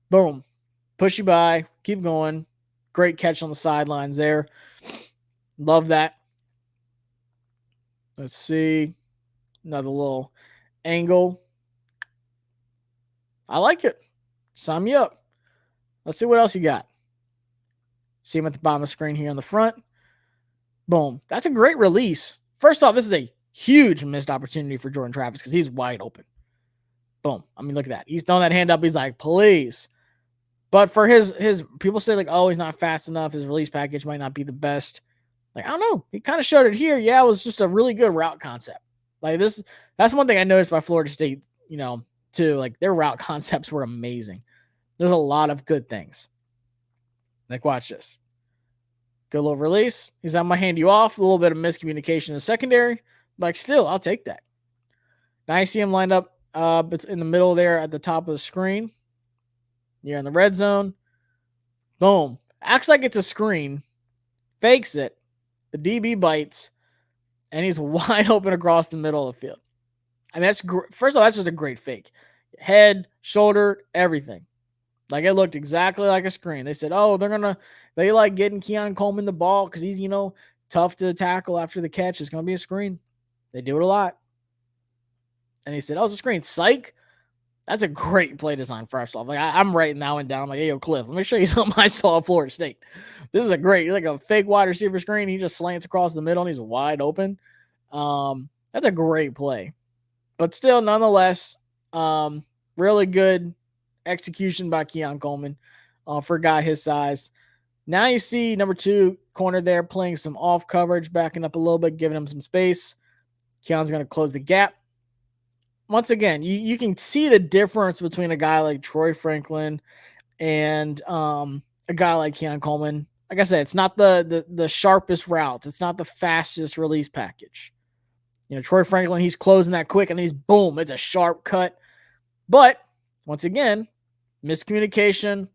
Boom. Push you by. Keep going. Great catch on the sidelines there. Love that. Let's see. Another little angle. I like it. Sign me up. Let's see what else you got. See him at the bottom of the screen here on the front. Boom. That's a great release. First off, this is a huge missed opportunity for Jordan Travis because he's wide open. Boom. I mean, look at that. He's throwing that hand up. He's like, please. But for his people say like, oh, he's not fast enough. His release package might not be the best. Like, I don't know. He kind of showed it here. Yeah, it was just a really good route concept. Like, that's one thing I noticed by Florida State, too. Like, their route concepts were amazing. There's a lot of good things. Like, watch this. Good little release. He's I'm going to hand you off. A little bit of miscommunication in the secondary. Like, still, I'll take that. Now you see him lined up it's in the middle there at the top of the screen. You're in the red zone. Boom. Acts like it's a screen. Fakes it. The DB bites. And he's wide open across the middle of the field. And that's first of all, that's just a great fake. Head, shoulder, everything. Like, it looked exactly like a screen. They said, oh, they like getting Keon Coleman the ball because he's, tough to tackle after the catch. It's going to be a screen. They do it a lot. And he said, oh, it's a screen. Psych. That's a great play design, first off. Like, I'm writing that one down. I'm like, hey, yo, Cliff, let me show you something I saw at Florida State. This is like a fake wide receiver screen. He just slants across the middle, and he's wide open. That's a great play. But still, nonetheless, really good execution by Keon Coleman for a guy his size. Now you see number 2 corner there playing some off coverage, backing up a little bit, giving him some space. Keon's going to close the gap. Once again, you can see the difference between a guy like Troy Franklin and a guy like Keon Coleman. Like I said, it's not the sharpest routes. It's not the fastest release package. Troy Franklin, he's closing that quick, and he's boom, it's a sharp cut. But once again, miscommunication,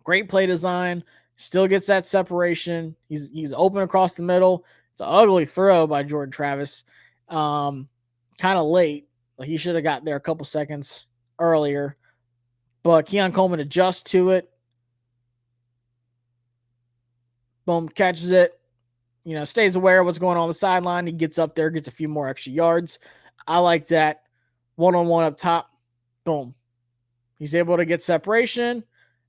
Great play design. Still gets that separation. He's open across the middle. It's an ugly throw by Jordan Travis. Kind of late. He should have got there a couple seconds earlier. But Keon Coleman adjusts to it. Boom, catches it. Stays aware of what's going on the sideline. He gets up there, gets a few more extra yards. I like that. One-on-one up top. Boom. He's able to get separation.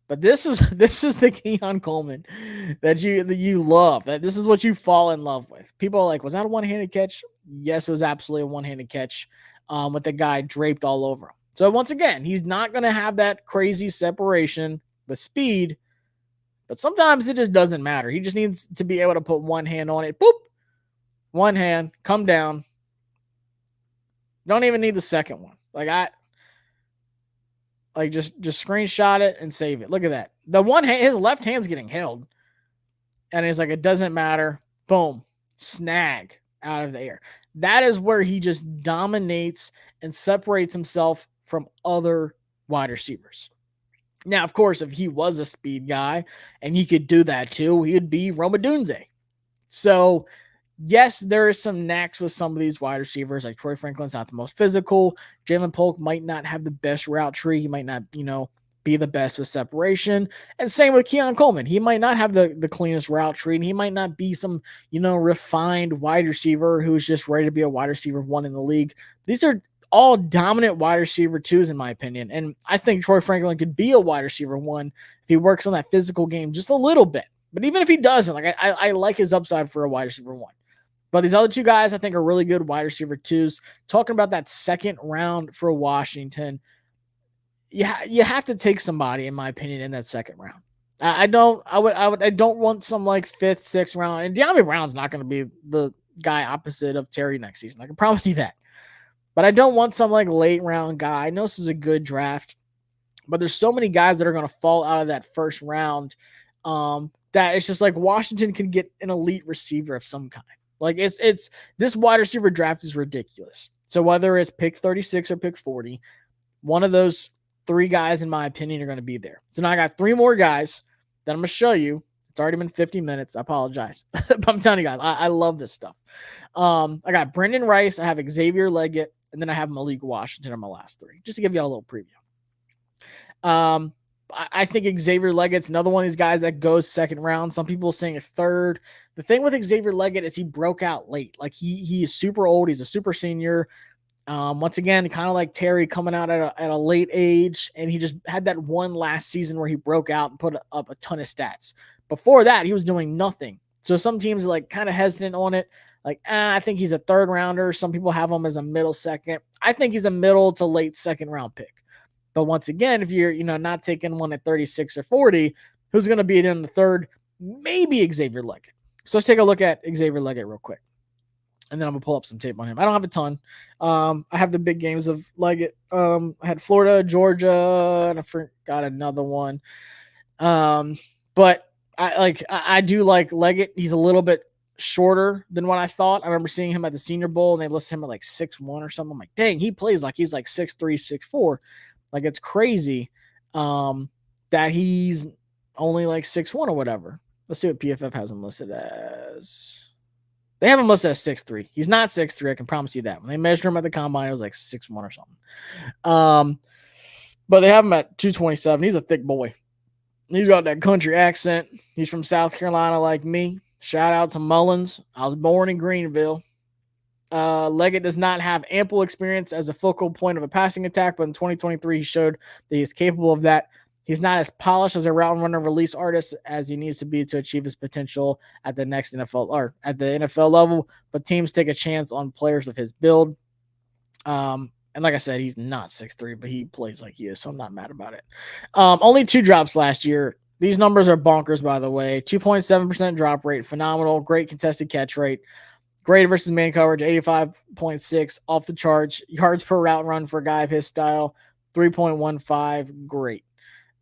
But this is the Keon Coleman that you love. This is what you fall in love with. People are like, was that a one-handed catch? Yes, it was absolutely a one-handed catch with the guy draped all over him. So once again, he's not going to have that crazy separation with speed, but sometimes it just doesn't matter. He just needs to be able to put one hand on it. Boop. One hand, come down. Don't even need the second one. Just screenshot it and save it. Look at that. The one hand, his left hand's getting held. And he's like, it doesn't matter. Boom. Snag out of the air. That is where he just dominates and separates himself from other wide receivers. Now, of course, if he was a speed guy and he could do that too, he would be Rome Odunze. So, yes, there is some knacks with some of these wide receivers. Like Troy Franklin's not the most physical. Jaylen Polk might not have the best route tree. He might not, be the best with separation. And same with Keon Coleman. He might not have the cleanest route tree, and he might not be some, refined wide receiver who's just ready to be a wide receiver one in the league. These are all dominant wide receiver twos, in my opinion. And I think Troy Franklin could be a wide receiver one if he works on that physical game just a little bit. But even if he doesn't, I like his upside for a wide receiver one. But these other two guys I think are really good wide receiver twos. Talking about that second round for Washington, you have to take somebody, in my opinion, in that second round. I don't want some fifth, sixth round. And De'Ami Brown's not going to be the guy opposite of Terry next season. I can promise you that. But I don't want some late round guy. I know this is a good draft, but there's so many guys that are going to fall out of that first round that it's just Washington can get an elite receiver of some kind. It's this wide receiver draft is ridiculous. So whether it's pick 36 or pick 40, one of those three guys, in my opinion, are going to be there. So now I got three more guys that I'm going to show you. It's already been 50 minutes. I apologize. But I'm telling you guys, I love this stuff. I got Brennan Rice. I have Xavier Legette. And then I have Malik Washington on my last three, just to give you a little preview. I think Xavier Legette's another one of these guys that goes second round. Some people saying a third. The thing with Xavier Legette is he broke out late. He is super old. He's a super senior. Once again, kind of like Terry coming out at a late age, and he just had that one last season where he broke out and put up a ton of stats. Before that, he was doing nothing. So some teams are kind of hesitant on it. I think he's a third rounder. Some people have him as a middle second. I think he's a middle to late second round pick. But once again, if you're not taking one at 36 or 40, who's going to be in the third? Maybe Xavier Legette. So let's take a look at Xavier Legette real quick. And then I'm going to pull up some tape on him. I don't have a ton. I have the big games of Legette. I had Florida, Georgia, and I forgot another one. But I do like Legette. He's a little bit shorter than what I thought. I remember seeing him at the Senior Bowl, and they listed him at 6'1" or something. I'm like, dang, he plays like he's 6'3", 6'4". It's crazy that he's only 6'1" or whatever. Let's see what PFF has him listed as. They have him listed as 6'3". He's not 6'3", I can promise you that. When they measured him at the combine, it was 6'1" or something. But they have him at 227. He's a thick boy. He's got that country accent. He's from South Carolina like me. Shout out to Mullins. I was born in Greenville. Legette does not have ample experience as a focal point of a passing attack, but in 2023, he showed that he's capable of that. He's not as polished as a route runner release artist as he needs to be to achieve his potential at the next NFL or at the NFL level, but teams take a chance on players of his build. And like I said, he's not 6'3", but he plays like he is, so I'm not mad about it. Only 2 drops last year. These numbers are bonkers, by the way. 2.7% drop rate, phenomenal. Great contested catch rate. Grade versus man coverage, 85.6, off the charts. Yards per route run for a guy of his style, 3.15, great.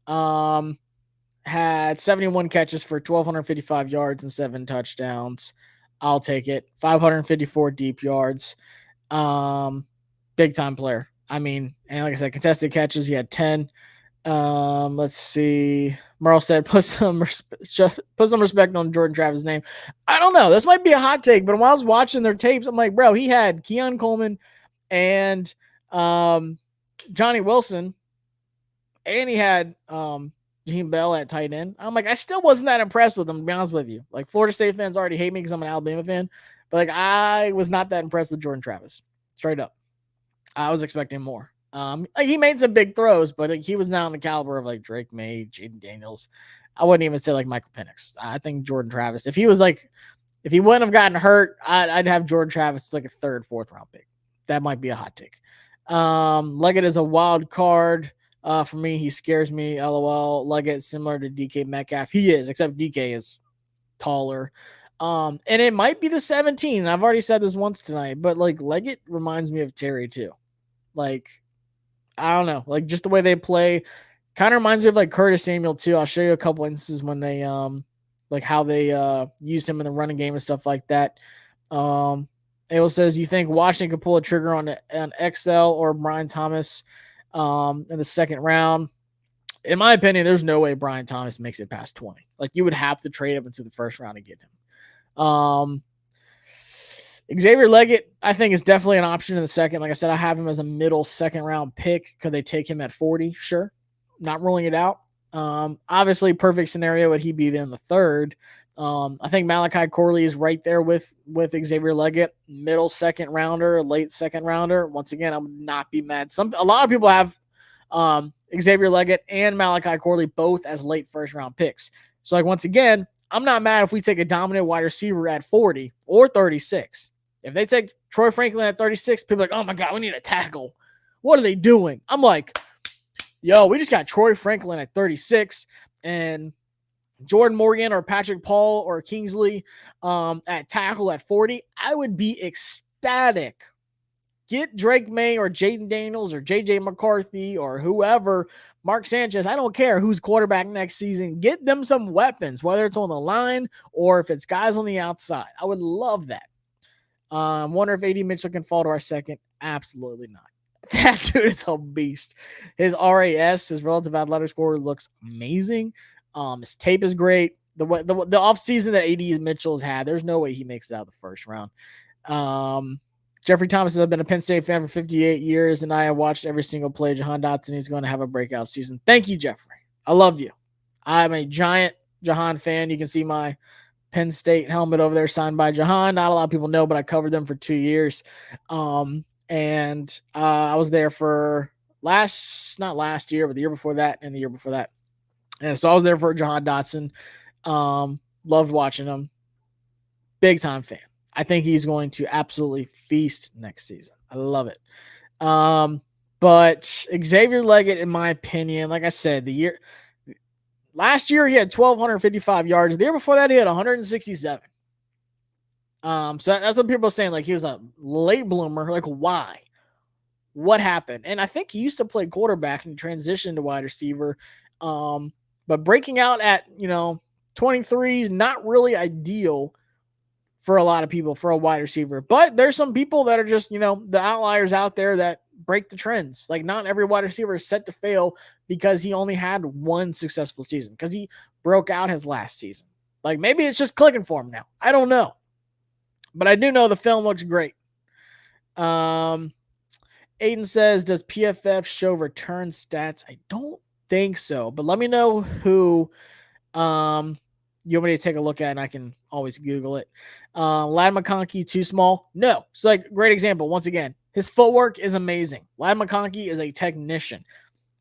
Had 71 catches for 1,255 yards and 7 touchdowns. I'll take it. 554 deep yards. Big time player. And like I said, contested catches, he had 10. Let's see. Merle said, put some respect on Jordan Travis' name. I don't know. This might be a hot take, but when I was watching their tapes, I'm like, bro, he had Keon Coleman and Johnny Wilson, and he had Jaheim Bell at tight end. I'm like, I still wasn't that impressed with him, to be honest with you. Like, Florida State fans already hate me because I'm an Alabama fan, but like, I was not that impressed with Jordan Travis. Straight up, I was expecting more. Like, he made some big throws, but like, he was not on the caliber of like Drake May, Jaden Daniels. I wouldn't even say like Michael Penix. I think Jordan Travis, if he wouldn't have gotten hurt, I'd have Jordan Travis like a third, fourth round pick. That might be a hot take. Legette is a wild card. For me, he scares me. LOL. Legette similar to DK Metcalf. He is, except DK is taller. And it might be the 17. I've already said this once tonight, but like Legette reminds me of Terry too. Like, I don't know, like just the way they play kind of reminds me of like Curtis Samuel too. I'll show you a couple instances when they like how they used him in the running game and stuff like that. Abel says, you think Washington could pull a trigger on XL or Brian Thomas in the second round? In my opinion, there's no way Brian Thomas makes it past 20. Like, you would have to trade him into the first round to get him. Xavier Legette, I think, is definitely an option in the second. Like I said, I have him as a middle second round pick. Could they take him at 40? Sure. Not ruling it out. Obviously, perfect scenario would he be then the third. I think Malachi Corley is right there with Xavier Legette, middle second rounder, late second rounder. Once again, I would not be mad. A lot of people have Xavier Legette and Malachi Corley both as late first round picks. So, like, once again, I'm not mad if we take a dominant wide receiver at 40 or 36. If they take Troy Franklin at 36, people are like, oh my God, we need a tackle. What are they doing? I'm like, yo, we just got Troy Franklin at 36 and Jordan Morgan or Patrick Paul or Kingsley at tackle at 40. I would be ecstatic. Get Drake May or Jaden Daniels or JJ McCarthy or whoever, Mark Sanchez. I don't care who's quarterback next season. Get them some weapons, whether it's on the line or if it's guys on the outside. I would love that. Wonder if AD Mitchell can fall to our second. Absolutely not. That dude is a beast. His RAS, his relative athletic score, looks amazing. His tape is great. The offseason that AD Mitchell has had, there's no way he makes it out of the first round. Jeffrey Thomas has been a Penn State fan for 58 years, and I have watched every single play. Jahan Dotson, he's going to have a breakout season. Thank you, Jeffrey. I love you. I'm a giant Jahan fan. You can see my Penn State helmet over there signed by Jahan. Not a lot of people know, but I covered them for 2 years. And I was there for not last year, but the year before that and the year before that. And so I was there for Jahan Dotson. Loved watching him. Big time fan. I think he's going to absolutely feast next season. I love it. But Xavier Legette, in my opinion, like I said, last year he had 1,255 yards. The year before that, he had 167. So that's what people are saying. Like, he was a late bloomer. Like, why? What happened? And I think he used to play quarterback and transition to wide receiver. But breaking out at 23 is not really ideal for a lot of people for a wide receiver. But there's some people that are just, the outliers out there that break the trends. Like, not every wide receiver is set to fail because he only had one successful season, because he broke out his last season. Like, maybe it's just clicking for him now. I don't know. But I do know the film looks great. Aiden says, does PFF show return stats? I don't think so. But let me know who you want me to take a look at, and I can always Google it. Ladd McConkey, too small? No. It's like, great example. Once again, his footwork is amazing. Ladd McConkey is a technician.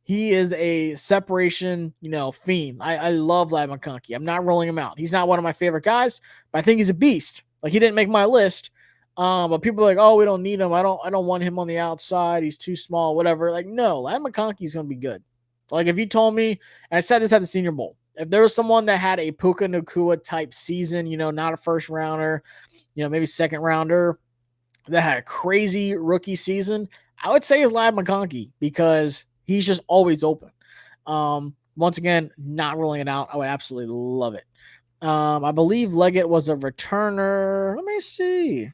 He is a separation, fiend. I love Ladd McConkey. I'm not rolling him out. He's not one of my favorite guys, but I think he's a beast. Like, he didn't make my list. But people are like, oh, we don't need him. I don't want him on the outside. He's too small, whatever. Like, no, Ladd McConkey's going to be good. Like, if you told me, and I said this at the Senior Bowl, if there was someone that had a Puka Nacua type season, not a first rounder, maybe second rounder, that had a crazy rookie season, I would say is Ladd McConkey, because he's just always open. Once again, not ruling it out. I would absolutely love it. I believe Legette was a returner. Let me see.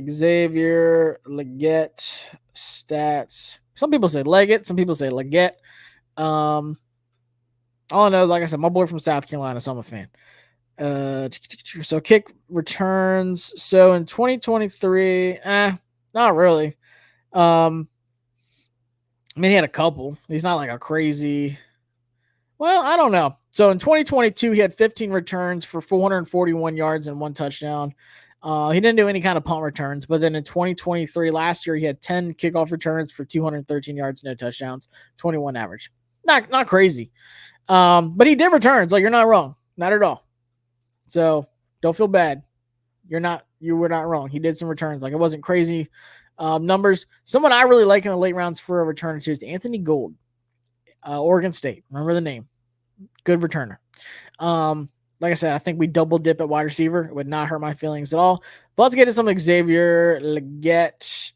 Xavier Legette stats Some people say Legette. Some people say Legette. All I know, like I said, my boy from South Carolina, so I'm a fan. So kick returns. So in 2023, not really. I mean, he had a couple. He's not like a crazy. Well, I don't know. So in 2022, he had 15 returns for 441 yards and 1 touchdown. He didn't do any kind of punt returns, but then in 2023, last year, he had 10 kickoff returns for 213 yards, no touchdowns, 21 average. Not crazy. But he did returns. Like, you're not wrong. Not at all. So don't feel bad. You were not wrong. He did some returns. Like, it wasn't crazy numbers. Someone I really like in the late rounds for a returner too is Anthony Gould, Oregon State. Remember the name. Good returner. Like I said, I think we double dip at wide receiver. It would not hurt my feelings at all. But let's get to some Xavier Legette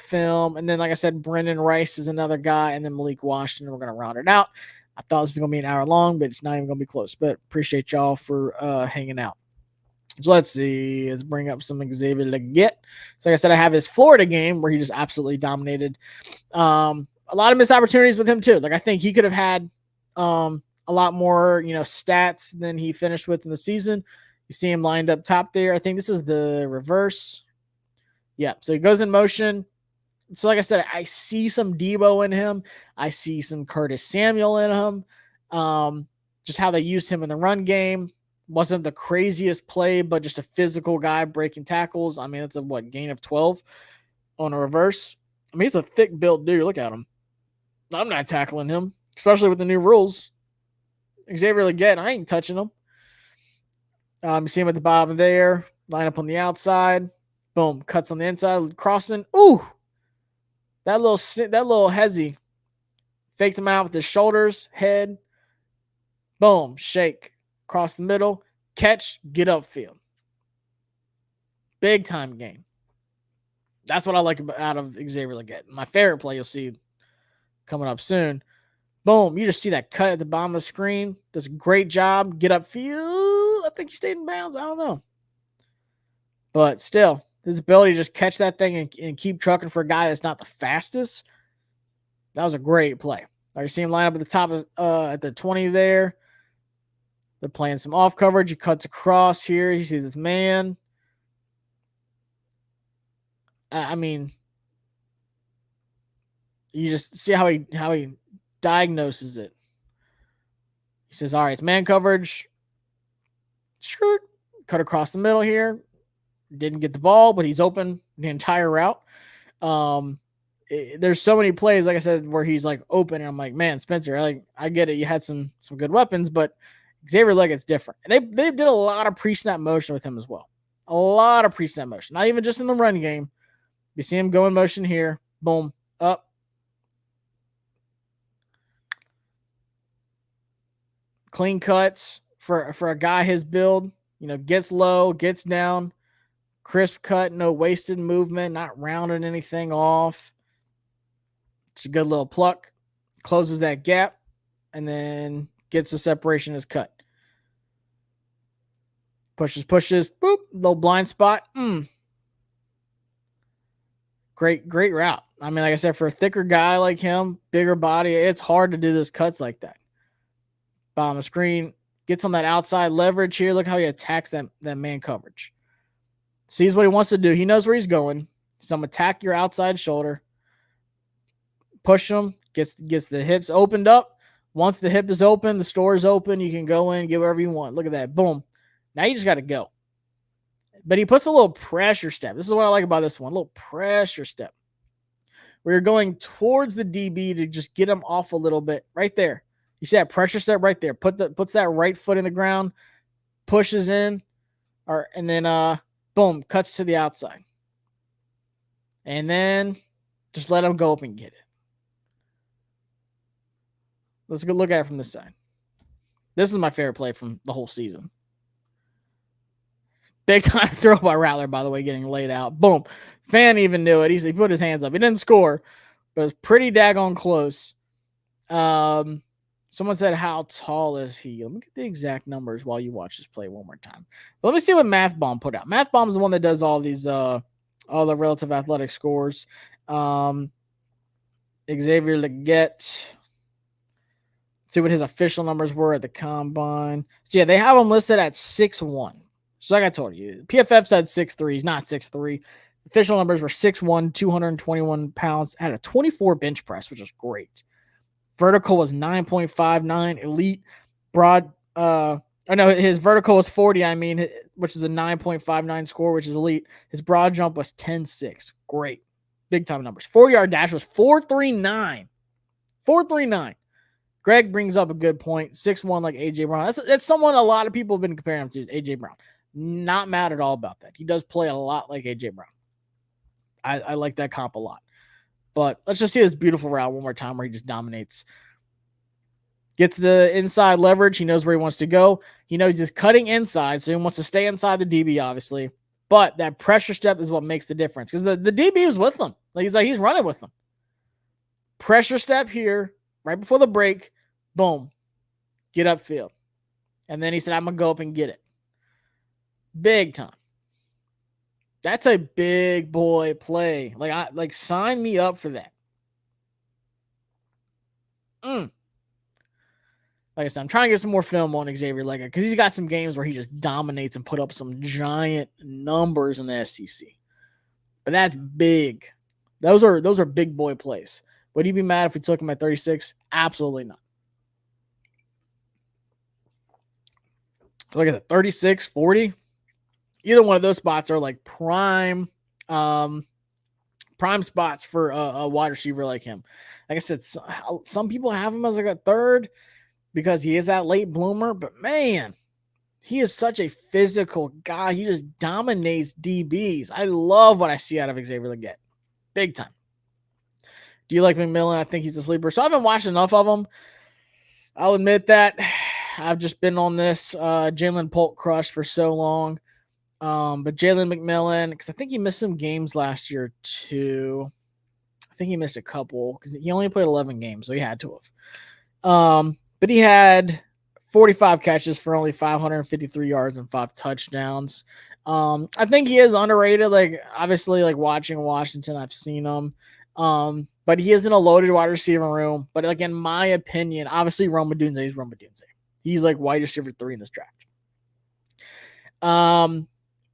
film. And then, like I said, Brennan Rice is another guy. And then Malik Washington. We're going to round it out. I thought this was going to be an hour long, but it's not even going to be close. But appreciate y'all for hanging out. So let's see. Let's bring up some Xavier Legette. So like I said, I have his Florida game where he just absolutely dominated. A lot of missed opportunities with him too. Like, I think he could have had a lot more, stats than he finished with in the season. You see him lined up top there. I think this is the reverse. Yeah. So he goes in motion. So like I said, I see some Debo in him. I see some Curtis Samuel in him. Just how they used him in the run game. Wasn't the craziest play, but just a physical guy breaking tackles. I mean, it's a gain of 12 on a reverse. I mean, he's a thick built dude. Look at him. I'm not tackling him, especially with the new rules. Xavier Legette, I ain't touching him. You see him at the bottom there. Line up on the outside. Boom. Cuts on the inside. Crossing. Ooh. That little hezzy. Faked him out with his shoulders, head. Boom. Shake. Cross the middle. Catch. Get upfield. Big time game. That's what I like out of Xavier Legette. My favorite play you'll see coming up soon. Boom. You just see that cut at the bottom of the screen. Does a great job. Get upfield. I think he stayed in bounds. I don't know. But still, his ability to just catch that thing and keep trucking for a guy that's not the fastest. That was a great play. You see him line up at the top of at the 20 there. They're playing some off coverage. He cuts across here. He sees his man. I mean, you just see how he diagnoses it. He says, all right, it's man coverage. Sure. Cut across the middle here. Didn't get the ball, but he's open the entire route. There's so many plays, like I said, where he's like open, and I'm like, man, Spencer, I get it. You had some good weapons, but Xavier Legette's different. And they did a lot of pre-snap motion with him as well. A lot of pre-snap motion. Not even just in the run game. You see him go in motion here. Boom. Up. Clean cuts for a guy his build. Gets low, gets down. Crisp cut, no wasted movement, not rounding anything off. It's a good little pluck. Closes that gap, and then gets the separation as cut. Pushes. Boop. Little blind spot. Great route. I mean, like I said, for a thicker guy like him, bigger body, it's hard to do those cuts like that. Bottom of the screen. Gets on that outside leverage here. Look how he attacks that man coverage. Sees what he wants to do. He knows where he's going. So I'm going to attack your outside shoulder. Push him. Gets the hips opened up. Once the hip is open, the store is open. You can go in, get whatever you want. Look at that. Boom. Now you just got to go. But he puts a little pressure step. This is what I like about this one. A little pressure step. Where you're going towards the DB to just get him off a little bit. Right there. You see that pressure step right there. Puts that right foot in the ground. Pushes in. And then boom, cuts to the outside. And then just let him go up and get it. Let's go look at it from this side. This is my favorite play from the whole season. Big time throw by Rattler, by the way, getting laid out. Boom. Fan even knew it. He put his hands up. He didn't score, but it was pretty daggone close. Someone said, how tall is he? Let me get the exact numbers while you watch this play one more time. But let me see what MathBomb put out. MathBomb is the one that does all these, all the relative athletic scores. Xavier Legette. See what his official numbers were at the combine. So yeah, they have him listed at 6'1". So like I told you, PFF said 6'3". He's not 6'3". Official numbers were 6'1", 221 pounds. Had a 24 bench press, which was great. Vertical was 9.59. Elite broad. His vertical was 40. Which is a 9.59 score, which is elite. His broad jump was 10.6. Great, big time numbers. 40-yard dash was 4.39. 4.39. Greg brings up a good point. 6'1" like A.J. Brown. That's someone a lot of people have been comparing him to, is A.J. Brown. Not mad at all about that. He does play a lot like A.J. Brown. I like that comp a lot. But let's just see this beautiful route one more time where he just dominates. Gets the inside leverage. He knows where he wants to go. He knows he's cutting inside, so he wants to stay inside the DB, obviously. But that pressure step is what makes the difference because the DB was with him. He's running with him. Pressure step here, right before the break. Boom. Get upfield. And then he said, I'm going to go up and get it. Big time. That's a big boy play. Sign me up for that. Like I said, I'm trying to get some more film on Xavier Legette because he's got some games where he just dominates and put up some giant numbers in the SEC. But that's big. Those are big boy plays. Would you be mad if we took him at 36? Absolutely not. Look at that, 36, 40. Either one of those spots are like prime spots for a wide receiver like him. Like I said, some people have him as like a third because he is that late bloomer, but man, he is such a physical guy. He just dominates DBs. I love what I see out of Xavier Legette. Big time. Do you like McMillan? I think he's a sleeper. So I haven't watched enough of him. I'll admit that. I've just been on this Jaylen Polk crush for so long. But Jalen McMillan, because I think he missed some games last year too. I think he missed a couple because he only played 11 games, so he had to have. But he had 45 catches for only 553 yards and 5 touchdowns. I think he is underrated. Obviously, watching Washington, I've seen him. But he is in a loaded wide receiver room. But in my opinion, obviously Rome Odunze is Rome Odunze. He's wide receiver 3 in this draft.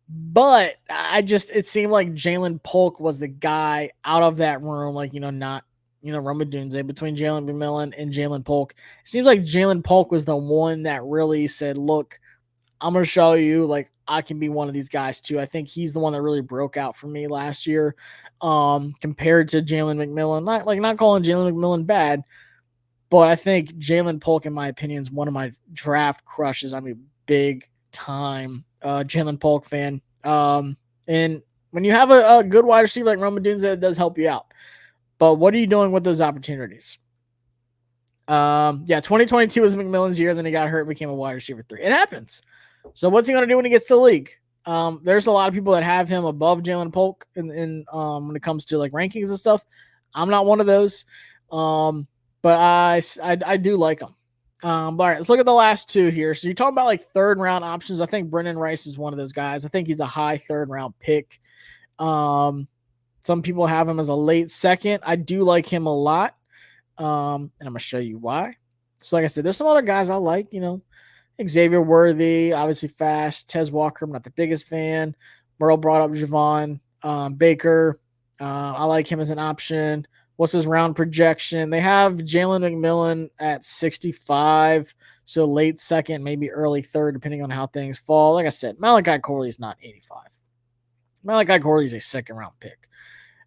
But it seemed like Jaylen Polk was the guy out of that room, not Rome Odunze, between Jalen McMillan and Jaylen Polk. It seems like Jaylen Polk was the one that really said, look, I'm going to show you, I can be one of these guys too. I think he's the one that really broke out for me last year, compared to Jalen McMillan. Not calling Jalen McMillan bad, but I think Jaylen Polk, in my opinion, is one of my draft crushes. Big time Jaylen Polk fan. And when you have a good wide receiver like Rome Odunze, it does help you out. But what are you doing with those opportunities? 2022 was McMillan's year. Then he got hurt, became a wide receiver 3. It happens. So what's he going to do when he gets to the league? There's a lot of people that have him above Jaylen Polk in when it comes to rankings and stuff. I'm not one of those. But I do like him. All right, let's look at the last two here. So you're talking about third round options. I think Brennan Rice is one of those guys. I think he's a high third round pick. Some people have him as a late second. I do like him a lot. And I'm going to show you why. So like I said, there's some other guys I like, Xavier Worthy, obviously fast. Tez Walker, I'm not the biggest fan. Merle brought up Javon Baker. I like him as an option. What's his round projection? They have Jalen McMillan at 65, so late second, maybe early third, depending on how things fall. Like I said, Malachi Corley is not 85. Malachi Corley is a second-round pick.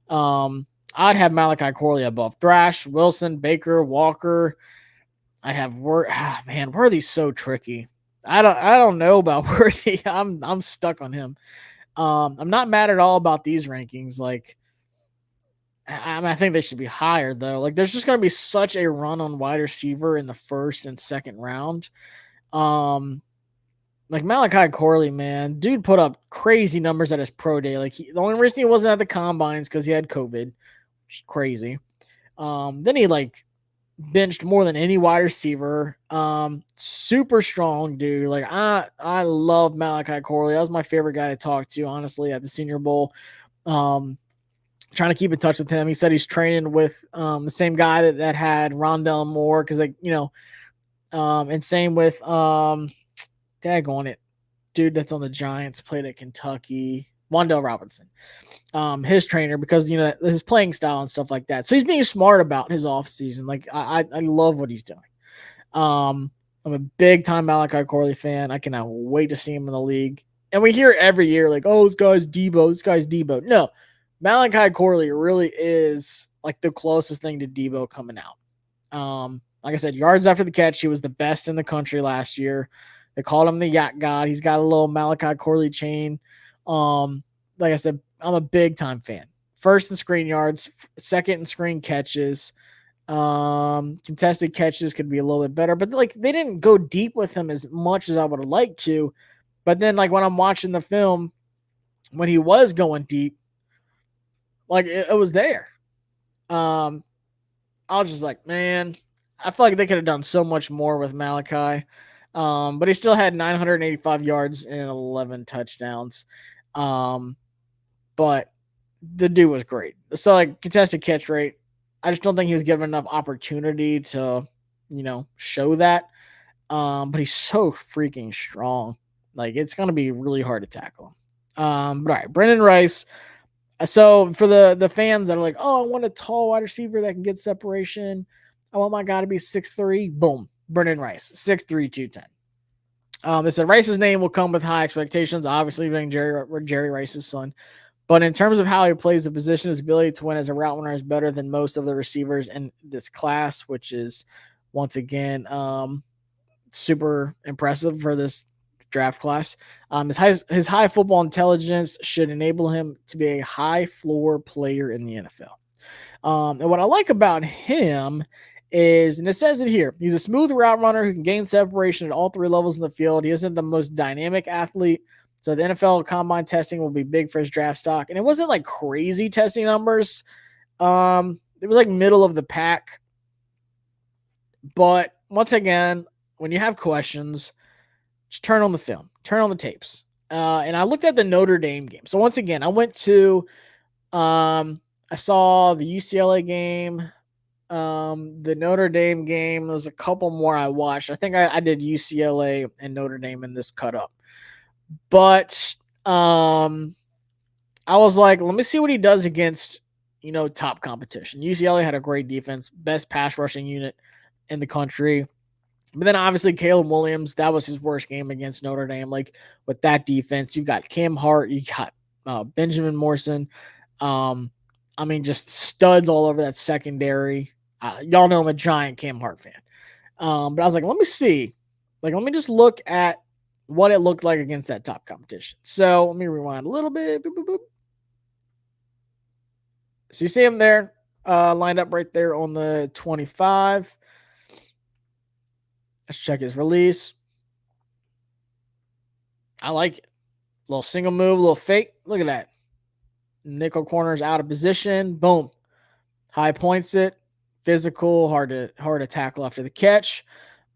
I'd have Malachi Corley above Thrash, Wilson, Baker, Walker. I have Worthy's so tricky. I don't know about Worthy. I'm stuck on him. I'm not mad at all about these rankings. I think they should be higher, though. There's just going to be such a run on wide receiver in the first and second round. Malachi Corley, man, dude put up crazy numbers at his pro day. The only reason he wasn't at the combines because he had COVID, which is crazy. Then he benched more than any wide receiver. Super strong, dude. I love Malachi Corley. That was my favorite guy to talk to, honestly, at the Senior Bowl. trying to keep in touch with him. He said he's training with the same guy that had Rondell Moore, because, like, and same with daggone it, dude that's on the Giants, played at Kentucky, Wan'Dale Robinson, his trainer, because his playing style and stuff like that. So he's being smart about his offseason. Like, I love what he's doing. I'm a big time Malachi Corley fan. I cannot wait to see him in the league. And we hear every year, like, oh, this guy's Debo. No, Malachi Corley really is like the closest thing to Debo coming out. Like I said, yards after the catch, he was the best in the country last year. They called him the Yak God. He's got a little Malachi Corley chain. Like I said, I'm a big time fan. First in screen yards, second in screen catches. Contested catches could be a little bit better, but like they didn't go deep with him as much as I would have liked to. But then, like, when I'm watching the film, when he was going deep, like it was there. I was just like, man, I feel like they could have done so much more with Malachi. But he still had 985 yards and 11 touchdowns. But the dude was great. So, like, contested catch rate, I just don't think he was given enough opportunity to, show that. But he's so freaking strong. Like, it's going to be really hard to tackle him. But all right, Brennan Rice. So for the fans that are like, oh, I want a tall wide receiver that can get separation, I want my guy to be 6'3". Boom, Brennan Rice, 6'3", 210. They said Rice's name will come with high expectations, obviously being Jerry Rice's son. But in terms of how he plays the position, his ability to win as a route runner is better than most of the receivers in this class, which is, once again, super impressive for this draft class. His high football intelligence should enable him to be a high floor player in the NFL. And what I like about him is, and it says it here, he's a smooth route runner who can gain separation at all three levels in the field. He isn't the most dynamic athlete, so the NFL combine testing will be big for his draft stock. And it wasn't like crazy testing numbers. It was like middle of the pack. But once again, when you have questions, just turn on the film, turn on the tapes. And I looked at the Notre Dame game. So once again, I went to, I saw the UCLA game, the Notre Dame game. There's a couple more I watched. I think I did UCLA and Notre Dame in this cut up. But I was like, let me see what he does against, top competition. UCLA had a great defense, best pass rushing unit in the country. But then obviously Caleb Williams, that was his worst game against Notre Dame. Like, with that defense, you got Cam Hart, you got Benjamin Morrison. Just studs all over that secondary. Y'all know I'm a giant Cam Hart fan. But I was like, let me see. Like, let me just look at what it looked like against that top competition. So let me rewind a little bit. Boop, boop, boop. So you see him there, lined up right there on the 25. Let's check his release. I like it. Little single move, little fake. Look at that. Nickel corner is out of position. Boom. High points it. Physical, hard to tackle after the catch.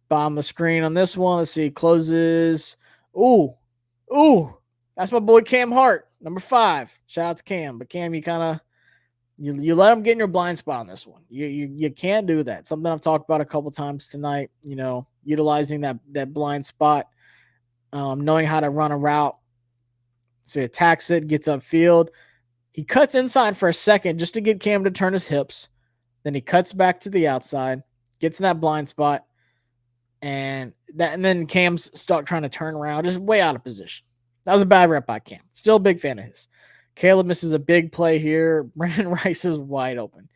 Bottom of the screen on this one. Let's see. Closes. Ooh. That's my boy Cam Hart, number 5. Shout out to Cam. But Cam, you kind of you let him get in your blind spot on this one. You can't do that. Something I've talked about a couple times tonight. Utilizing that blind spot, knowing how to run a route. So he attacks it, gets upfield. He cuts inside for a second just to get Cam to turn his hips. Then he cuts back to the outside, gets in that blind spot, and then Cam's stuck trying to turn around, just way out of position. That was a bad rep by Cam. Still a big fan of his. Caleb misses a big play here. Brennan Rice is wide open.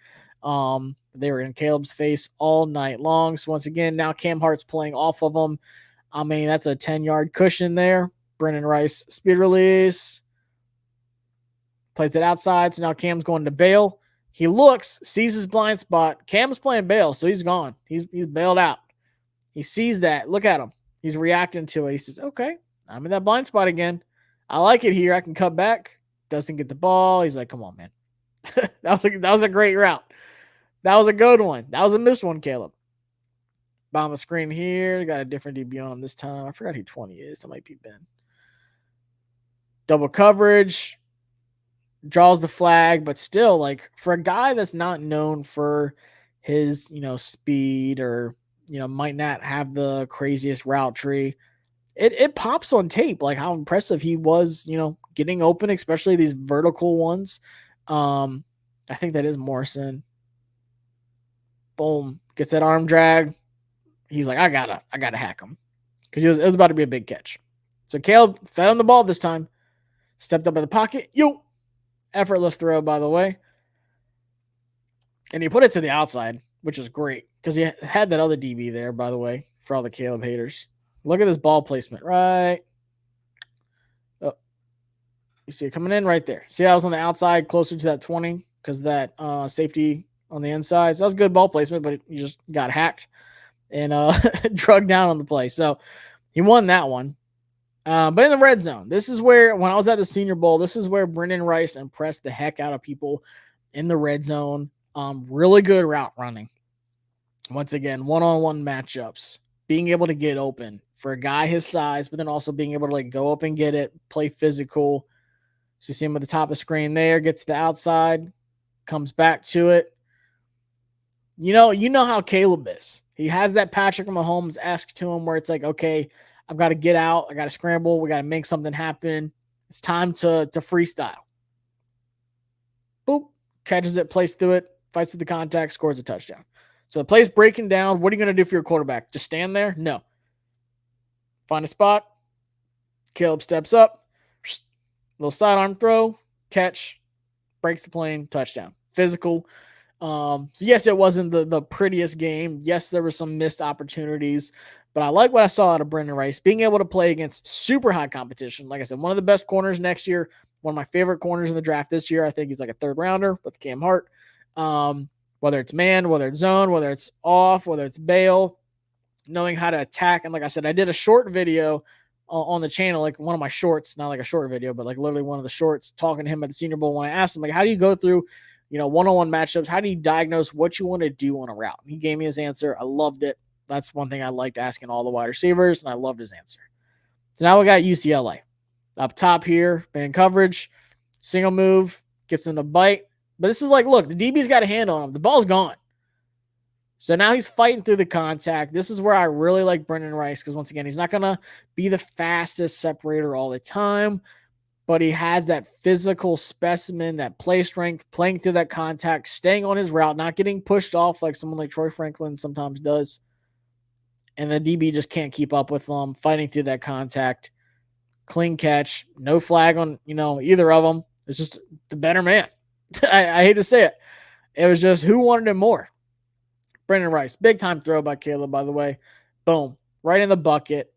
They were in Caleb's face all night long. So once again, now Cam Hart's playing off of him. That's a 10-yard cushion there. Brennan Rice, speed release. Plays it outside. So now Cam's going to bail. He looks, sees his blind spot. Cam's playing bail, so he's gone. He's bailed out. He sees that. Look at him. He's reacting to it. He says, okay, I'm in that blind spot again. I like it here. I can cut back. Doesn't get the ball. He's like, come on, man. that was a great route. That was a good one. That was a missed one, Caleb. Bottom of the screen here. Got a different DB on him this time. I forgot who 20 is. That might be Ben. Double coverage. draws the flag, but still, like, for a guy that's not known for his, speed, or, might not have the craziest route tree, it pops on tape, like, how impressive he was, getting open, especially these vertical ones. I think that is Morrison. Boom. Gets that arm drag. He's like, I gotta hack him. Because it was about to be a big catch. So Caleb fed on the ball this time. Stepped up in the pocket. Effortless throw, by the way. And he put it to the outside, which is great. Because he had that other DB there, by the way, for all the Caleb haters. Look at this ball placement, right? Oh, you see it coming in right there. See, I was on the outside, closer to that 20, because that safety on the inside. So that was good ball placement, but he just got hacked and drugged down on the play. So he won that one. But in the red zone, this is where, when I was at the Senior Bowl, this is where Brennan Rice impressed the heck out of people in the red zone. Really good route running. Once again, one-on-one matchups, being able to get open for a guy his size, but then also being able to like go up and get it, play physical. So you see him at the top of the screen there, gets to the outside, comes back to it. You know how Caleb is. He has that Patrick Mahomes-esque to him where it's like, okay, I've got to get out. I got to scramble. We got to make something happen. It's time to freestyle. Boop. Catches it, plays through it, fights through the contact, scores a touchdown. So the play's breaking down. What are you going to do for your quarterback? Just stand there? No. Find a spot. Caleb steps up. Little sidearm throw. Catch. Breaks the plane. Touchdown. Physical. So yes, it wasn't the prettiest game. Yes, there were some missed opportunities. But I like what I saw out of Brennan Rice, being able to play against super high competition. Like I said, one of the best corners next year, one of my favorite corners in the draft this year. I think he's like a third rounder with Cam Hart. Whether it's man, whether it's zone, whether it's off, whether it's bail, knowing how to attack. And like I said, I did a short video on the channel, like one of my shorts, not like a short video, but like literally one of the shorts, talking to him at the Senior Bowl when I asked him, like, how do you go through, one-on-one matchups? How do you diagnose what you want to do on a route? And he gave me his answer. I loved it. That's one thing I liked asking all the wide receivers, and I loved his answer. So now we got UCLA. Up top here, man coverage, single move, gets him a bite. But this is like, look, the DB's got a hand on him. The ball's gone. So now he's fighting through the contact. This is where I really like Brennan Rice, because once again, he's not going to be the fastest separator all the time, but he has that physical specimen, that play strength, playing through that contact, staying on his route, not getting pushed off like someone like Troy Franklin sometimes does. And the DB just can't keep up with them, fighting through that contact. Clean catch, no flag on, either of them. It's just the better man. I hate to say it. It was just who wanted him more. Brennan Rice, big time throw by Caleb, by the way. Boom, right in the bucket.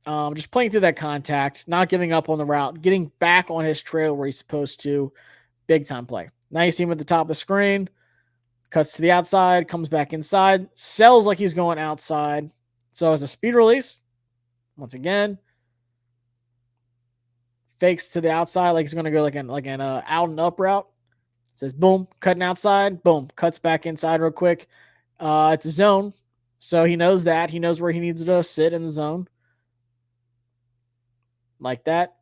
Just playing through that contact, not giving up on the route, getting back on his trail where he's supposed to. Big time play. Now you see him at the top of the screen. Cuts to the outside, comes back inside, sells like he's going outside. So as a speed release, once again, fakes to the outside like he's going to go like an out and up route. Says boom, cutting outside, boom, cuts back inside real quick. It's a zone, so he knows that. He knows where he needs to sit in the zone. Like that.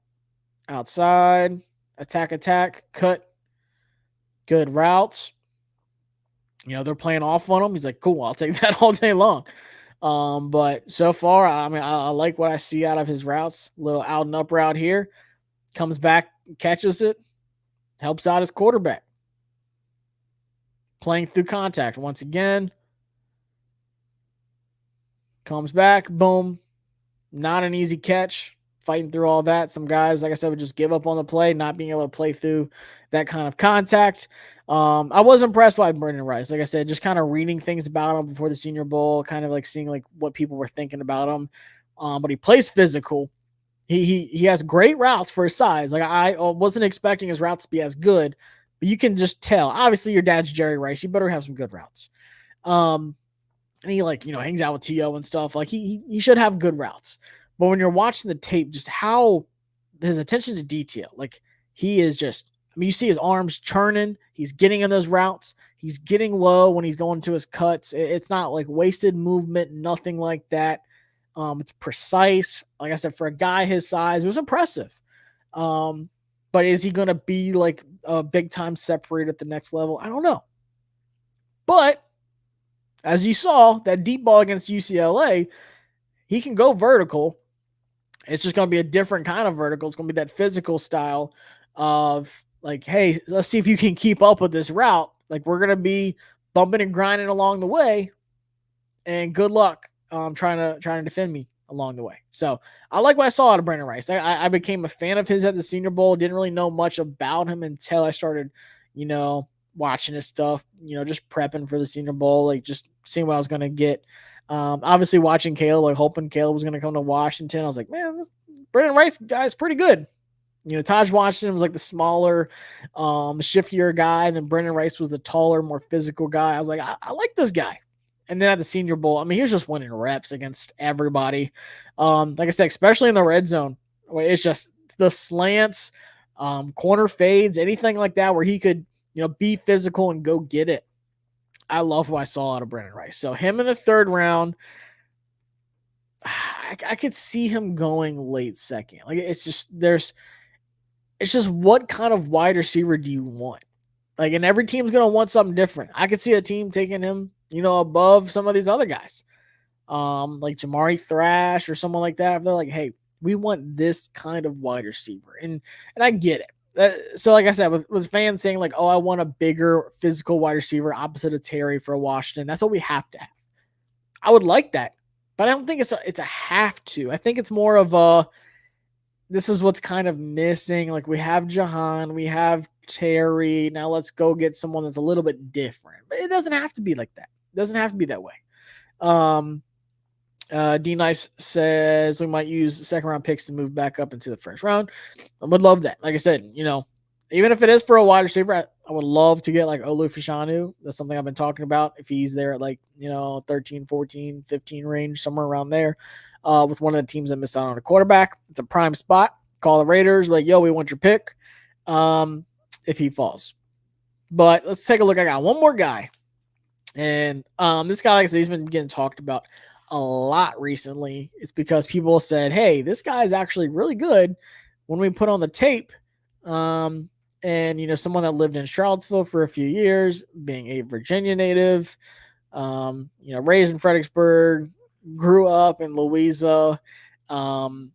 Outside, attack, cut. Good routes. They're playing off on him. He's like, cool, I'll take that all day long. But so far, I like what I see out of his routes. Little out and up route here. Comes back, catches it, helps out his quarterback. Playing through contact once again. Comes back, boom. Not an easy catch. Fighting through all that. Some guys, like I said, would just give up on the play, not being able to play through that kind of contact. I was impressed by Brennan Rice. Like I said, just kind of reading things about him before the Senior Bowl, kind of like seeing like what people were thinking about him. But he plays physical. He has great routes for his size. Like I wasn't expecting his routes to be as good, but you can just tell. Obviously, your dad's Jerry Rice. You better have some good routes. And he hangs out with T.O. and stuff. Like he should have good routes. But when you're watching the tape, just how his attention to detail, like he is just, you see his arms churning. He's getting in those routes. He's getting low when he's going to his cuts. It's not like wasted movement, nothing like that. It's precise. Like I said, for a guy his size, it was impressive. But is he going to be like a big time separator at the next level? I don't know. But as you saw, that deep ball against UCLA, he can go vertical. It's just going to be a different kind of vertical. It's going to be that physical style of like, hey, let's see if you can keep up with this route. Like, we're going to be bumping and grinding along the way, and good luck trying to defend me along the way. So I like what I saw out of Brennan Rice. I became a fan of his at the Senior Bowl. Didn't really know much about him until I started, watching his stuff, just prepping for the Senior Bowl, like just seeing what I was going to get. Obviously watching Caleb, like hoping Caleb was going to come to Washington. I was like, man, this Brennan Rice guy is pretty good. Taj Washington was like the smaller, shiftier guy, and then Brennan Rice was the taller, more physical guy. I was like, I like this guy. And then at the Senior Bowl, I mean, he was just winning reps against everybody. Like I said, especially in the red zone, it's just the slants, corner fades, anything like that where he could, be physical and go get it. I love what I saw out of Brennan Rice. So him in the third round, I could see him going late second. Like it's just what kind of wide receiver do you want? Like, and every team's going to want something different. I could see a team taking him, above some of these other guys. Like Jamari Thrash or someone like that. If they're like, hey, we want this kind of wide receiver. And I get it. So like I said, with fans saying like, oh, I want a bigger physical wide receiver opposite of Terry for Washington. That's what we have to have. I would like that, but I don't think it's a have to. I think it's more of this is what's kind of missing. Like we have Jahan, we have Terry. Now let's go get someone that's a little bit different, but it doesn't have to be like that. It doesn't have to be that way. D Nice says we might use second round picks to move back up into the first round. I would love that. Like I said, even if it is for a wide receiver, I would love to get like Olu Fashanu. That's something I've been talking about. If he's there at like, 13, 14, 15 range, somewhere around there, with one of the teams that missed out on a quarterback, it's a prime spot. Call the Raiders, like, yo, we want your pick. If he falls. But let's take a look. I got one more guy. And this guy, like I said, he's been getting talked about a lot recently. It's because people said, hey, this guy is actually really good when we put on the tape. And, someone that lived in Charlottesville for a few years, being a Virginia native, raised in Fredericksburg, grew up in Louisa, and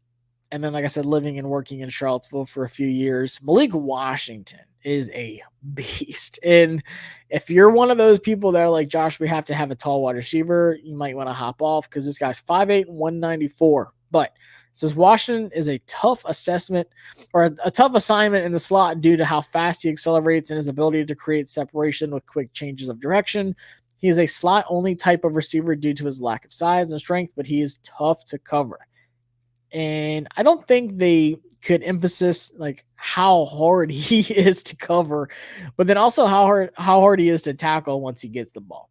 then, like I said, living and working in Charlottesville for a few years. Malik Washington is a beast. And if you're one of those people that are like, Josh, we have to have a tall wide receiver, you might want to hop off because this guy's 5'8" and 194. But it says Washington is a tough assessment or a tough assignment in the slot due to how fast he accelerates and his ability to create separation with quick changes of direction. He is a slot-only type of receiver due to his lack of size and strength, but he is tough to cover. And I don't think they could emphasize like how hard he is to cover, but then also how hard he is to tackle once he gets the ball.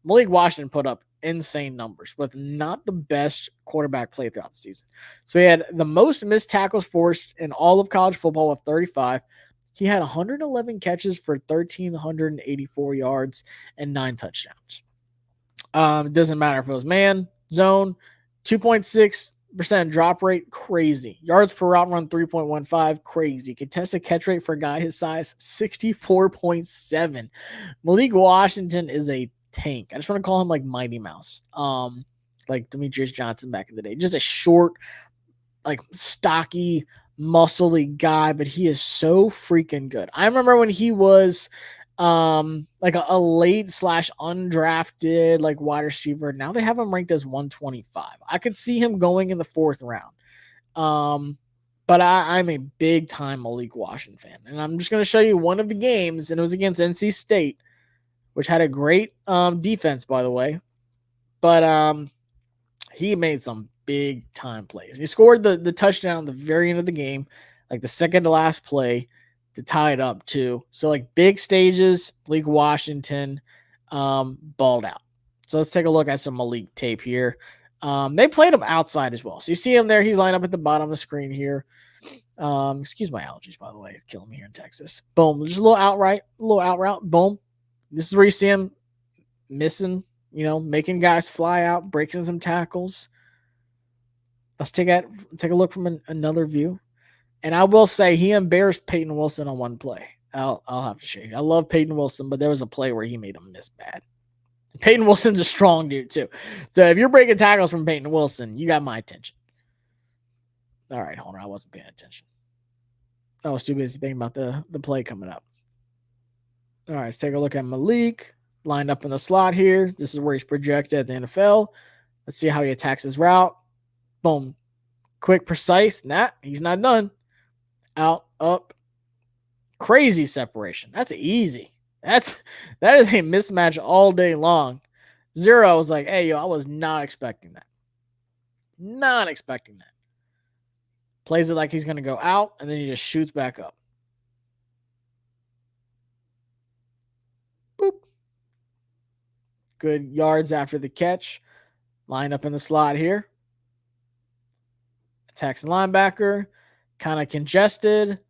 Malik Washington put up insane numbers with not the best quarterback play throughout the season. So he had the most missed tackles forced in all of college football with 35. He had 111 catches for 1,384 yards and 9 touchdowns. It doesn't matter if it was man, zone, 2.6% drop rate, crazy. Yards per route run, 3.15, crazy. Contested catch rate for a guy his size, 64.7. Malik Washington is a tank. I just want to call him like Mighty Mouse. Like Demetrius Johnson back in the day. Just a short, like stocky, muscly guy, but he is so freaking good. I remember when he was like a late / undrafted like wide receiver. Now they have him ranked as 125. I could see him going in the 4th round. But I'm a big time Malik Washington fan, and I'm just going to show you one of the games, and it was against NC State, which had a great defense, by the way. But he made some big time plays. He scored the touchdown at the very end of the game, like the second to last play, to tie it up too. So like big stages, Malik Washington balled out. So let's take a look at some Malik tape here. They played him outside as well. So you see him there. He's lined up at the bottom of the screen here. Excuse my allergies, by the way. It's killing me here in Texas. Boom. Just a little out route. Boom. This is where you see him missing, making guys fly out, breaking some tackles. Let's take a look from another view. And I will say he embarrassed Peyton Wilson on one play. I'll have to show you. I love Peyton Wilson, but there was a play where he made him miss bad. Peyton Wilson's a strong dude too. So if you're breaking tackles from Peyton Wilson, you got my attention. All right, hold on. I wasn't paying attention. I was too busy thinking about the play coming up. All right, let's take a look at Malik. Lined up in the slot here. This is where he's projected at the NFL. Let's see how he attacks his route. Boom. Quick, precise. Nah, he's not done. Out, up. Crazy separation. That's easy. That is a mismatch all day long. Zero, I was like, hey, yo, I was not expecting that. Not expecting that. Plays it like he's going to go out, and then he just shoots back up. Boop. Good yards after the catch. Line up in the slot here. Attacks the linebacker. Kind of congested.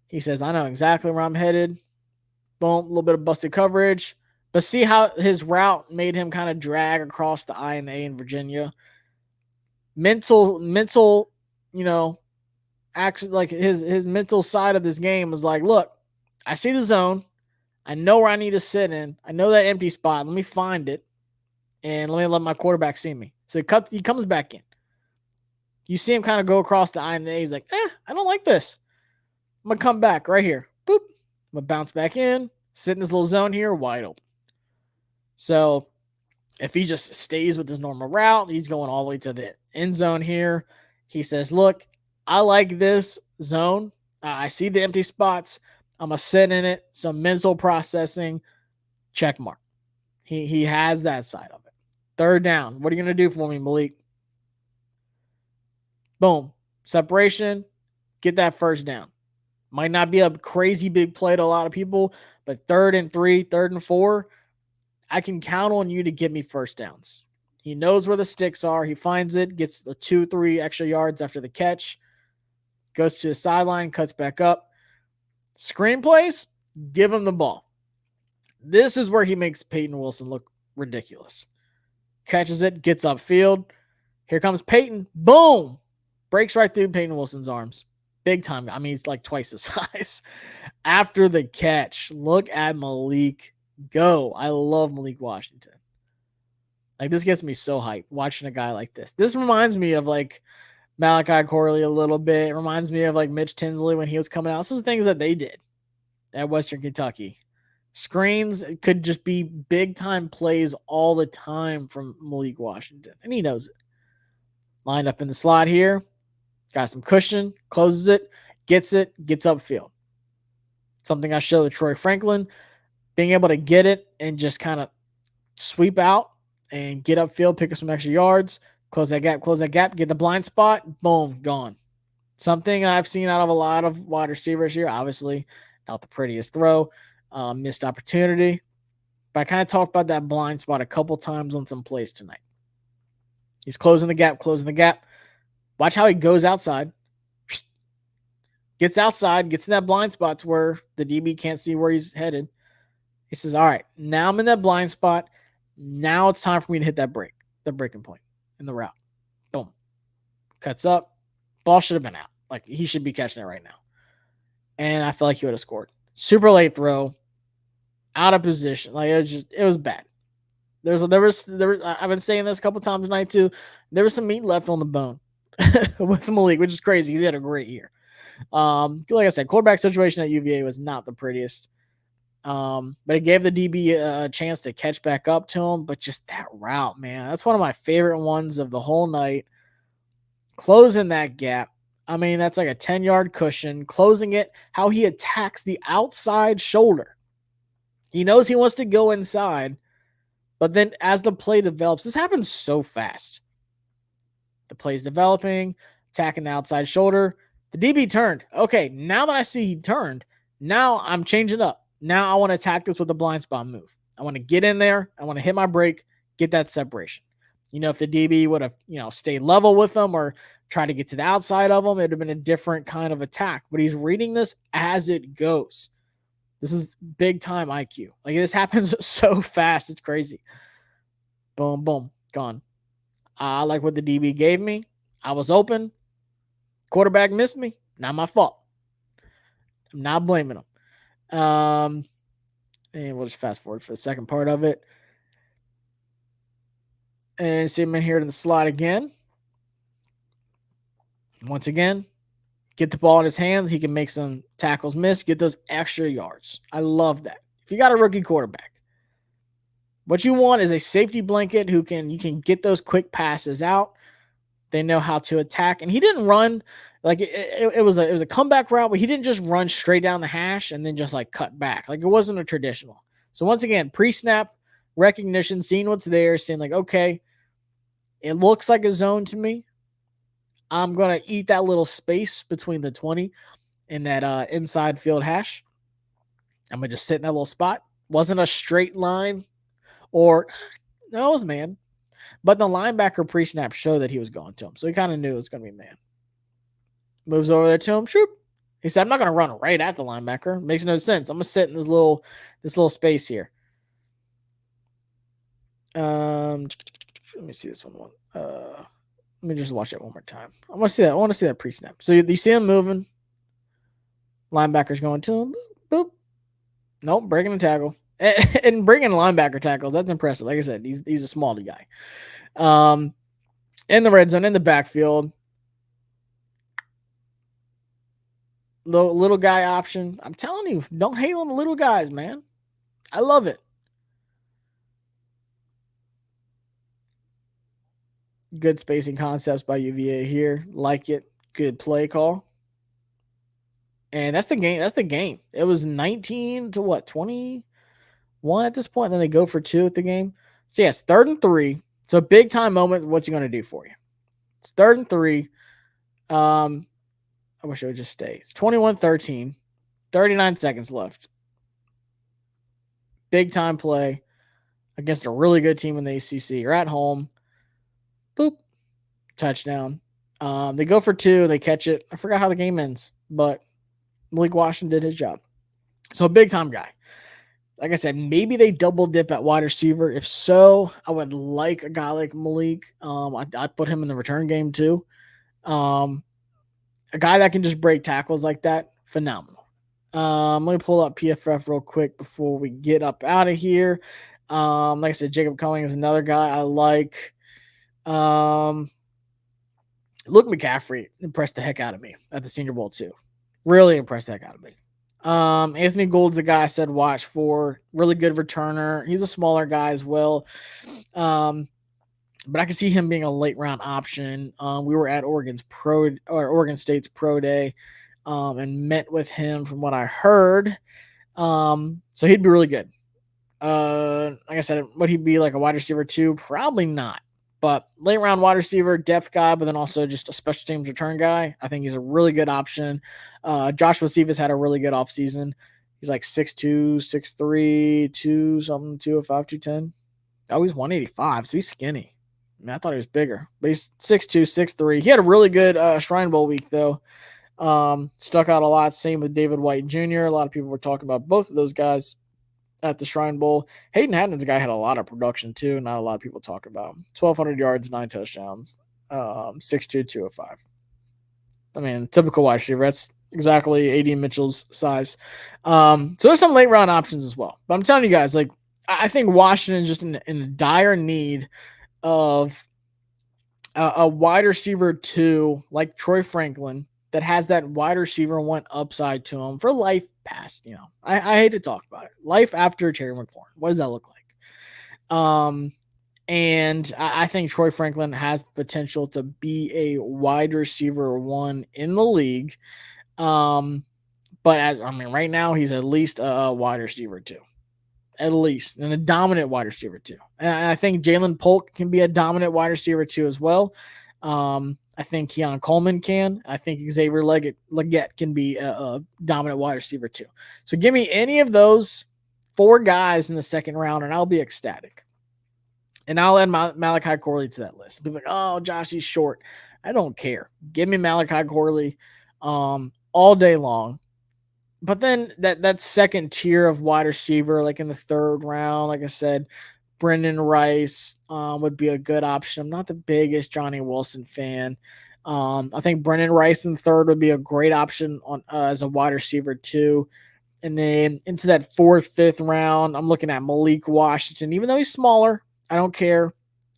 He says, I know exactly where I'm headed. Boom, a little bit of busted coverage. But see how his route made him kind of drag across the I and the A in Virginia. Mental, actually, like his mental side of this game was like, look, I see the zone. I know where I need to sit in. I know that empty spot. Let me find it. And let my quarterback see me. So he comes back in. You see him kind of go across the I and the A. He's like, I don't like this. I'm going to come back right here. Boop. I'm going to bounce back in. Sit in this little zone here. Wide open. So if he just stays with his normal route, he's going all the way to the end zone here. He says, look, I like this zone. I see the empty spots. I'm going to sit in it. Some mental processing. Check mark. He has that side of it. Third down. What are you going to do for me, Malik? Boom. Separation. Get that first down. Might not be a crazy big play to a lot of people, but 3rd and 3, 3rd and 4, I can count on you to give me first downs. He knows where the sticks are. He finds it, gets the 2-3 extra yards after the catch, goes to the sideline, cuts back up. Screenplays, give him the ball. This is where he makes Peyton Wilson look ridiculous. Catches it, gets upfield. Here comes Peyton. Boom! Breaks right through Peyton Wilson's arms. Big time. I mean, he's like twice his size. After the catch, look at Malik go. I love Malik Washington. Like, this gets me so hyped watching a guy like this. This reminds me of like Malachi Corley a little bit. It reminds me of like Mitch Tinsley when he was coming out. This is things that they did at Western Kentucky. Screens could just be big time plays all the time from Malik Washington. And he knows it. Lined up in the slot here. Got some cushion, closes it, gets upfield. Something I showed with Troy Franklin, being able to get it and just kind of sweep out and get upfield, pick up some extra yards, close that gap, get the blind spot, boom, gone. Something I've seen out of a lot of wide receivers here. Obviously, not the prettiest throw, missed opportunity. But I kind of talked about that blind spot a couple times on some plays tonight. He's closing the gap. Watch how he goes outside, gets outside, gets in that blind spot to where the DB can't see where he's headed. He says, all right, now I'm in that blind spot. Now it's time for me to hit the breaking point in the route. Boom. Cuts up. Ball should have been out. Like, he should be catching it right now. And I feel like he would have scored. Super late throw. Out of position. Like, it was bad. There was I've been saying this a couple times tonight too. There was some meat left on the bone with Malik, which is crazy. He had a great year. Like I said, quarterback situation at UVA was not the prettiest. But it gave the DB a chance to catch back up to him. But just that route, man, that's one of my favorite ones of the whole night. Closing that gap. I mean, that's like a 10-yard cushion. Closing it, how he attacks the outside shoulder. He knows he wants to go inside. But then as the play develops, this happens so fast. The play's developing, attacking the outside shoulder. The DB turned. Okay, now that I see he turned, now I'm changing up. Now I want to attack this with a blind spot move. I want to get in there. I want to hit my break, get that separation. If the DB would have, stayed level with them or tried to get to the outside of them, it would have been a different kind of attack. But he's reading this as it goes. This is big time IQ. Like, this happens so fast. It's crazy. Boom, boom, gone. I like what the DB gave me. I was open. Quarterback missed me. Not my fault. I'm not blaming him. And we'll just fast forward for the second part of it. And see him in here in the slot again. Once again, get the ball in his hands. He can make some tackles miss, get those extra yards. I love that. If you got a rookie quarterback, what you want is a safety blanket you can get those quick passes out. They know how to attack. And he didn't run like it was a comeback route, but he didn't just run straight down the hash and then just like cut back. Like it wasn't a traditional. So once again, pre-snap recognition, seeing what's there, seeing like, okay, it looks like a zone to me. I'm going to eat that little space between the 20 and that inside field hash. I'm going to just sit in that little spot. Wasn't a straight line or no, it was man. But the linebacker pre-snap showed that he was going to him. So he kind of knew it was going to be man. Moves over there to him. Shoop. He said, I'm not going to run right at the linebacker. Makes no sense. I'm going to sit in this little space here. Let me see this one. Let me just watch it one more time. I want to see that. I want to see that pre-snap. So you see him moving. Linebacker's going to him. Boop. Nope, breaking the tackle. And bringing linebacker tackles, that's impressive. Like I said, he's a small guy. In the red zone, in the backfield. Little guy option. I'm telling you, don't hate on the little guys, man. I love it. Good spacing concepts by UVA here. Like it. Good play call. And that's the game. That's the game. It was 19 to what? 21 at this point. And then they go for 2 at the game. So yes, 3rd and 3. So big time moment. What's he going to do for you? It's 3rd and 3. I wish it would just stay. It's 21-13. 39 seconds left. Big time play against a really good team in the ACC. You're at home. Boop. Touchdown. They go for 2. They catch it. I forgot how the game ends, but Malik Washington did his job. So a big time guy. Like I said, maybe they double dip at wide receiver. If so, I would like a guy like Malik. I'd put him in the return game too. A guy that can just break tackles like that, phenomenal. Let me pull up PFF real quick before we get up out of here. Like I said, Jacob Cunningham is another guy I like. Luke McCaffrey impressed the heck out of me at the Senior Bowl too. Really impressed the heck out of me. Anthony Gould's a guy I said watch for. Really good returner. He's a smaller guy as well. But I can see him being a late round option. We were at Oregon State's pro day and met with him from what I heard. So he'd be really good. Like I said, would he be like a wide receiver too? Probably not. But late round wide receiver, depth guy, but then also just a special teams return guy. I think he's a really good option. Joshua Stevens had a really good offseason. He's like 6'2", 6'3", 205, 210. Oh, he's 185, so he's skinny. I mean, I thought he was bigger, but he's 6'2", 6'3". He had a really good Shrine Bowl week, though. Stuck out a lot. Same with David White Jr. A lot of people were talking about both of those guys at the Shrine Bowl. Hayden Haddon's guy had a lot of production, too. Not a lot of people talk about him. 1,200 yards, 9 touchdowns, 6'2", 205. I mean, typical wide receiver. That's exactly AD Mitchell's size. So there's some late round options as well. But I'm telling you guys, like, I think Washington's just in dire need of a wide receiver 2 like Troy Franklin that has that wide receiver 1 upside to him for life past, I hate to talk about it. Life after Terry McLaurin. What does that look like? And I think Troy Franklin has potential to be a wide receiver 1 in the league. But right now he's at least a wide receiver 2. At least, and a dominant wide receiver too. And I think Jaylen Polk can be a dominant wide receiver too as well. I think Keon Coleman can. I think Xavier Legette can be a dominant wide receiver too. So give me any of those 4 guys in the second round, and I'll be ecstatic. And I'll add Malachi Corley to that list. People like, oh, Josh, he's short. I don't care. Give me Malachi Corley all day long. But then that second tier of wide receiver, like in the 3rd round, like I said, Brennan Rice would be a good option. I'm not the biggest Johnny Wilson fan. I think Brennan Rice in third would be a great option on as a wide receiver too. And then into that fourth, fifth round, I'm looking at Malik Washington. Even though he's smaller, I don't care.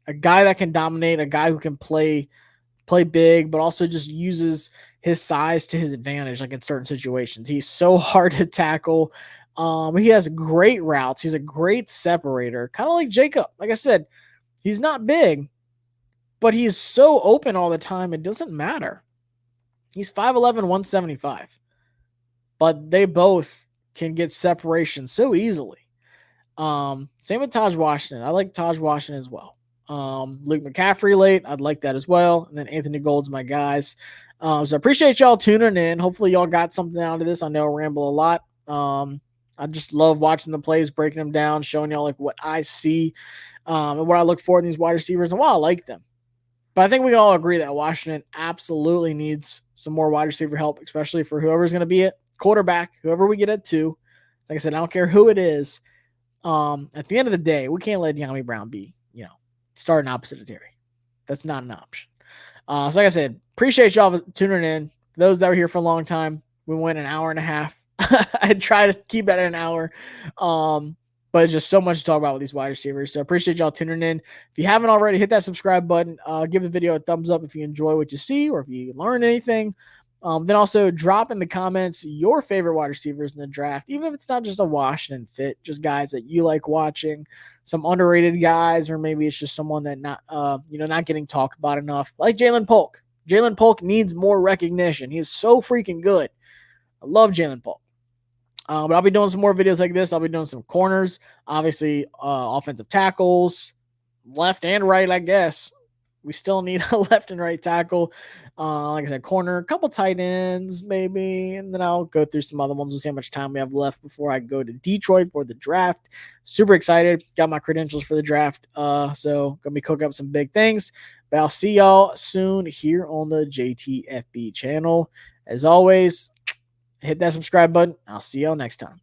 A guy that can dominate, a guy who can play big, but also just uses his size to his advantage, like in certain situations. He's so hard to tackle. He has great routes. He's a great separator, kind of like Jacob. Like I said, he's not big, but he's so open all the time, it doesn't matter. He's 5'11", 175. But they both can get separation so easily. Same with Taj Washington. I like Taj Washington as well. Luke McCaffrey late, I'd like that as well. And then Anthony Gold's my guys. So I appreciate y'all tuning in. Hopefully y'all got something out of this. I know I ramble a lot. I just love watching the plays, breaking them down, showing y'all like what I see and what I look for in these wide receivers and why I like them. But I think we can all agree that Washington absolutely needs some more wide receiver help, especially for whoever's going to be at quarterback, whoever we get at 2. Like I said, I don't care who it is. At the end of the day, we can't let De'Ami Brown be, starting opposite of Terry. That's not an option. So like I said, appreciate y'all tuning in. For those that were here for a long time, we went an hour and a half. I try to keep it at an hour. But it's just so much to talk about with these wide receivers. So appreciate y'all tuning in. If you haven't already, hit that subscribe button. Give the video a thumbs up if you enjoy what you see or if you learn anything. Then also drop in the comments your favorite wide receivers in the draft, even if it's not just a Washington fit, just guys that you like watching, some underrated guys, or maybe it's just someone that not getting talked about enough, like Jaylen Polk. Jaylen Polk needs more recognition. He is so freaking good. I love Jaylen Polk. But I'll be doing some more videos like this. I'll be doing some corners, obviously offensive tackles, left and right, I guess. We still need a left and right tackle. Like I said, corner, a couple tight ends maybe, and then I'll go through some other ones. We'll see how much time we have left before I go to Detroit for the draft. Super excited. Got my credentials for the draft. So going to be cooking up some big things. But I'll see y'all soon here on the JTFB channel. As always, hit that subscribe button. I'll see y'all next time.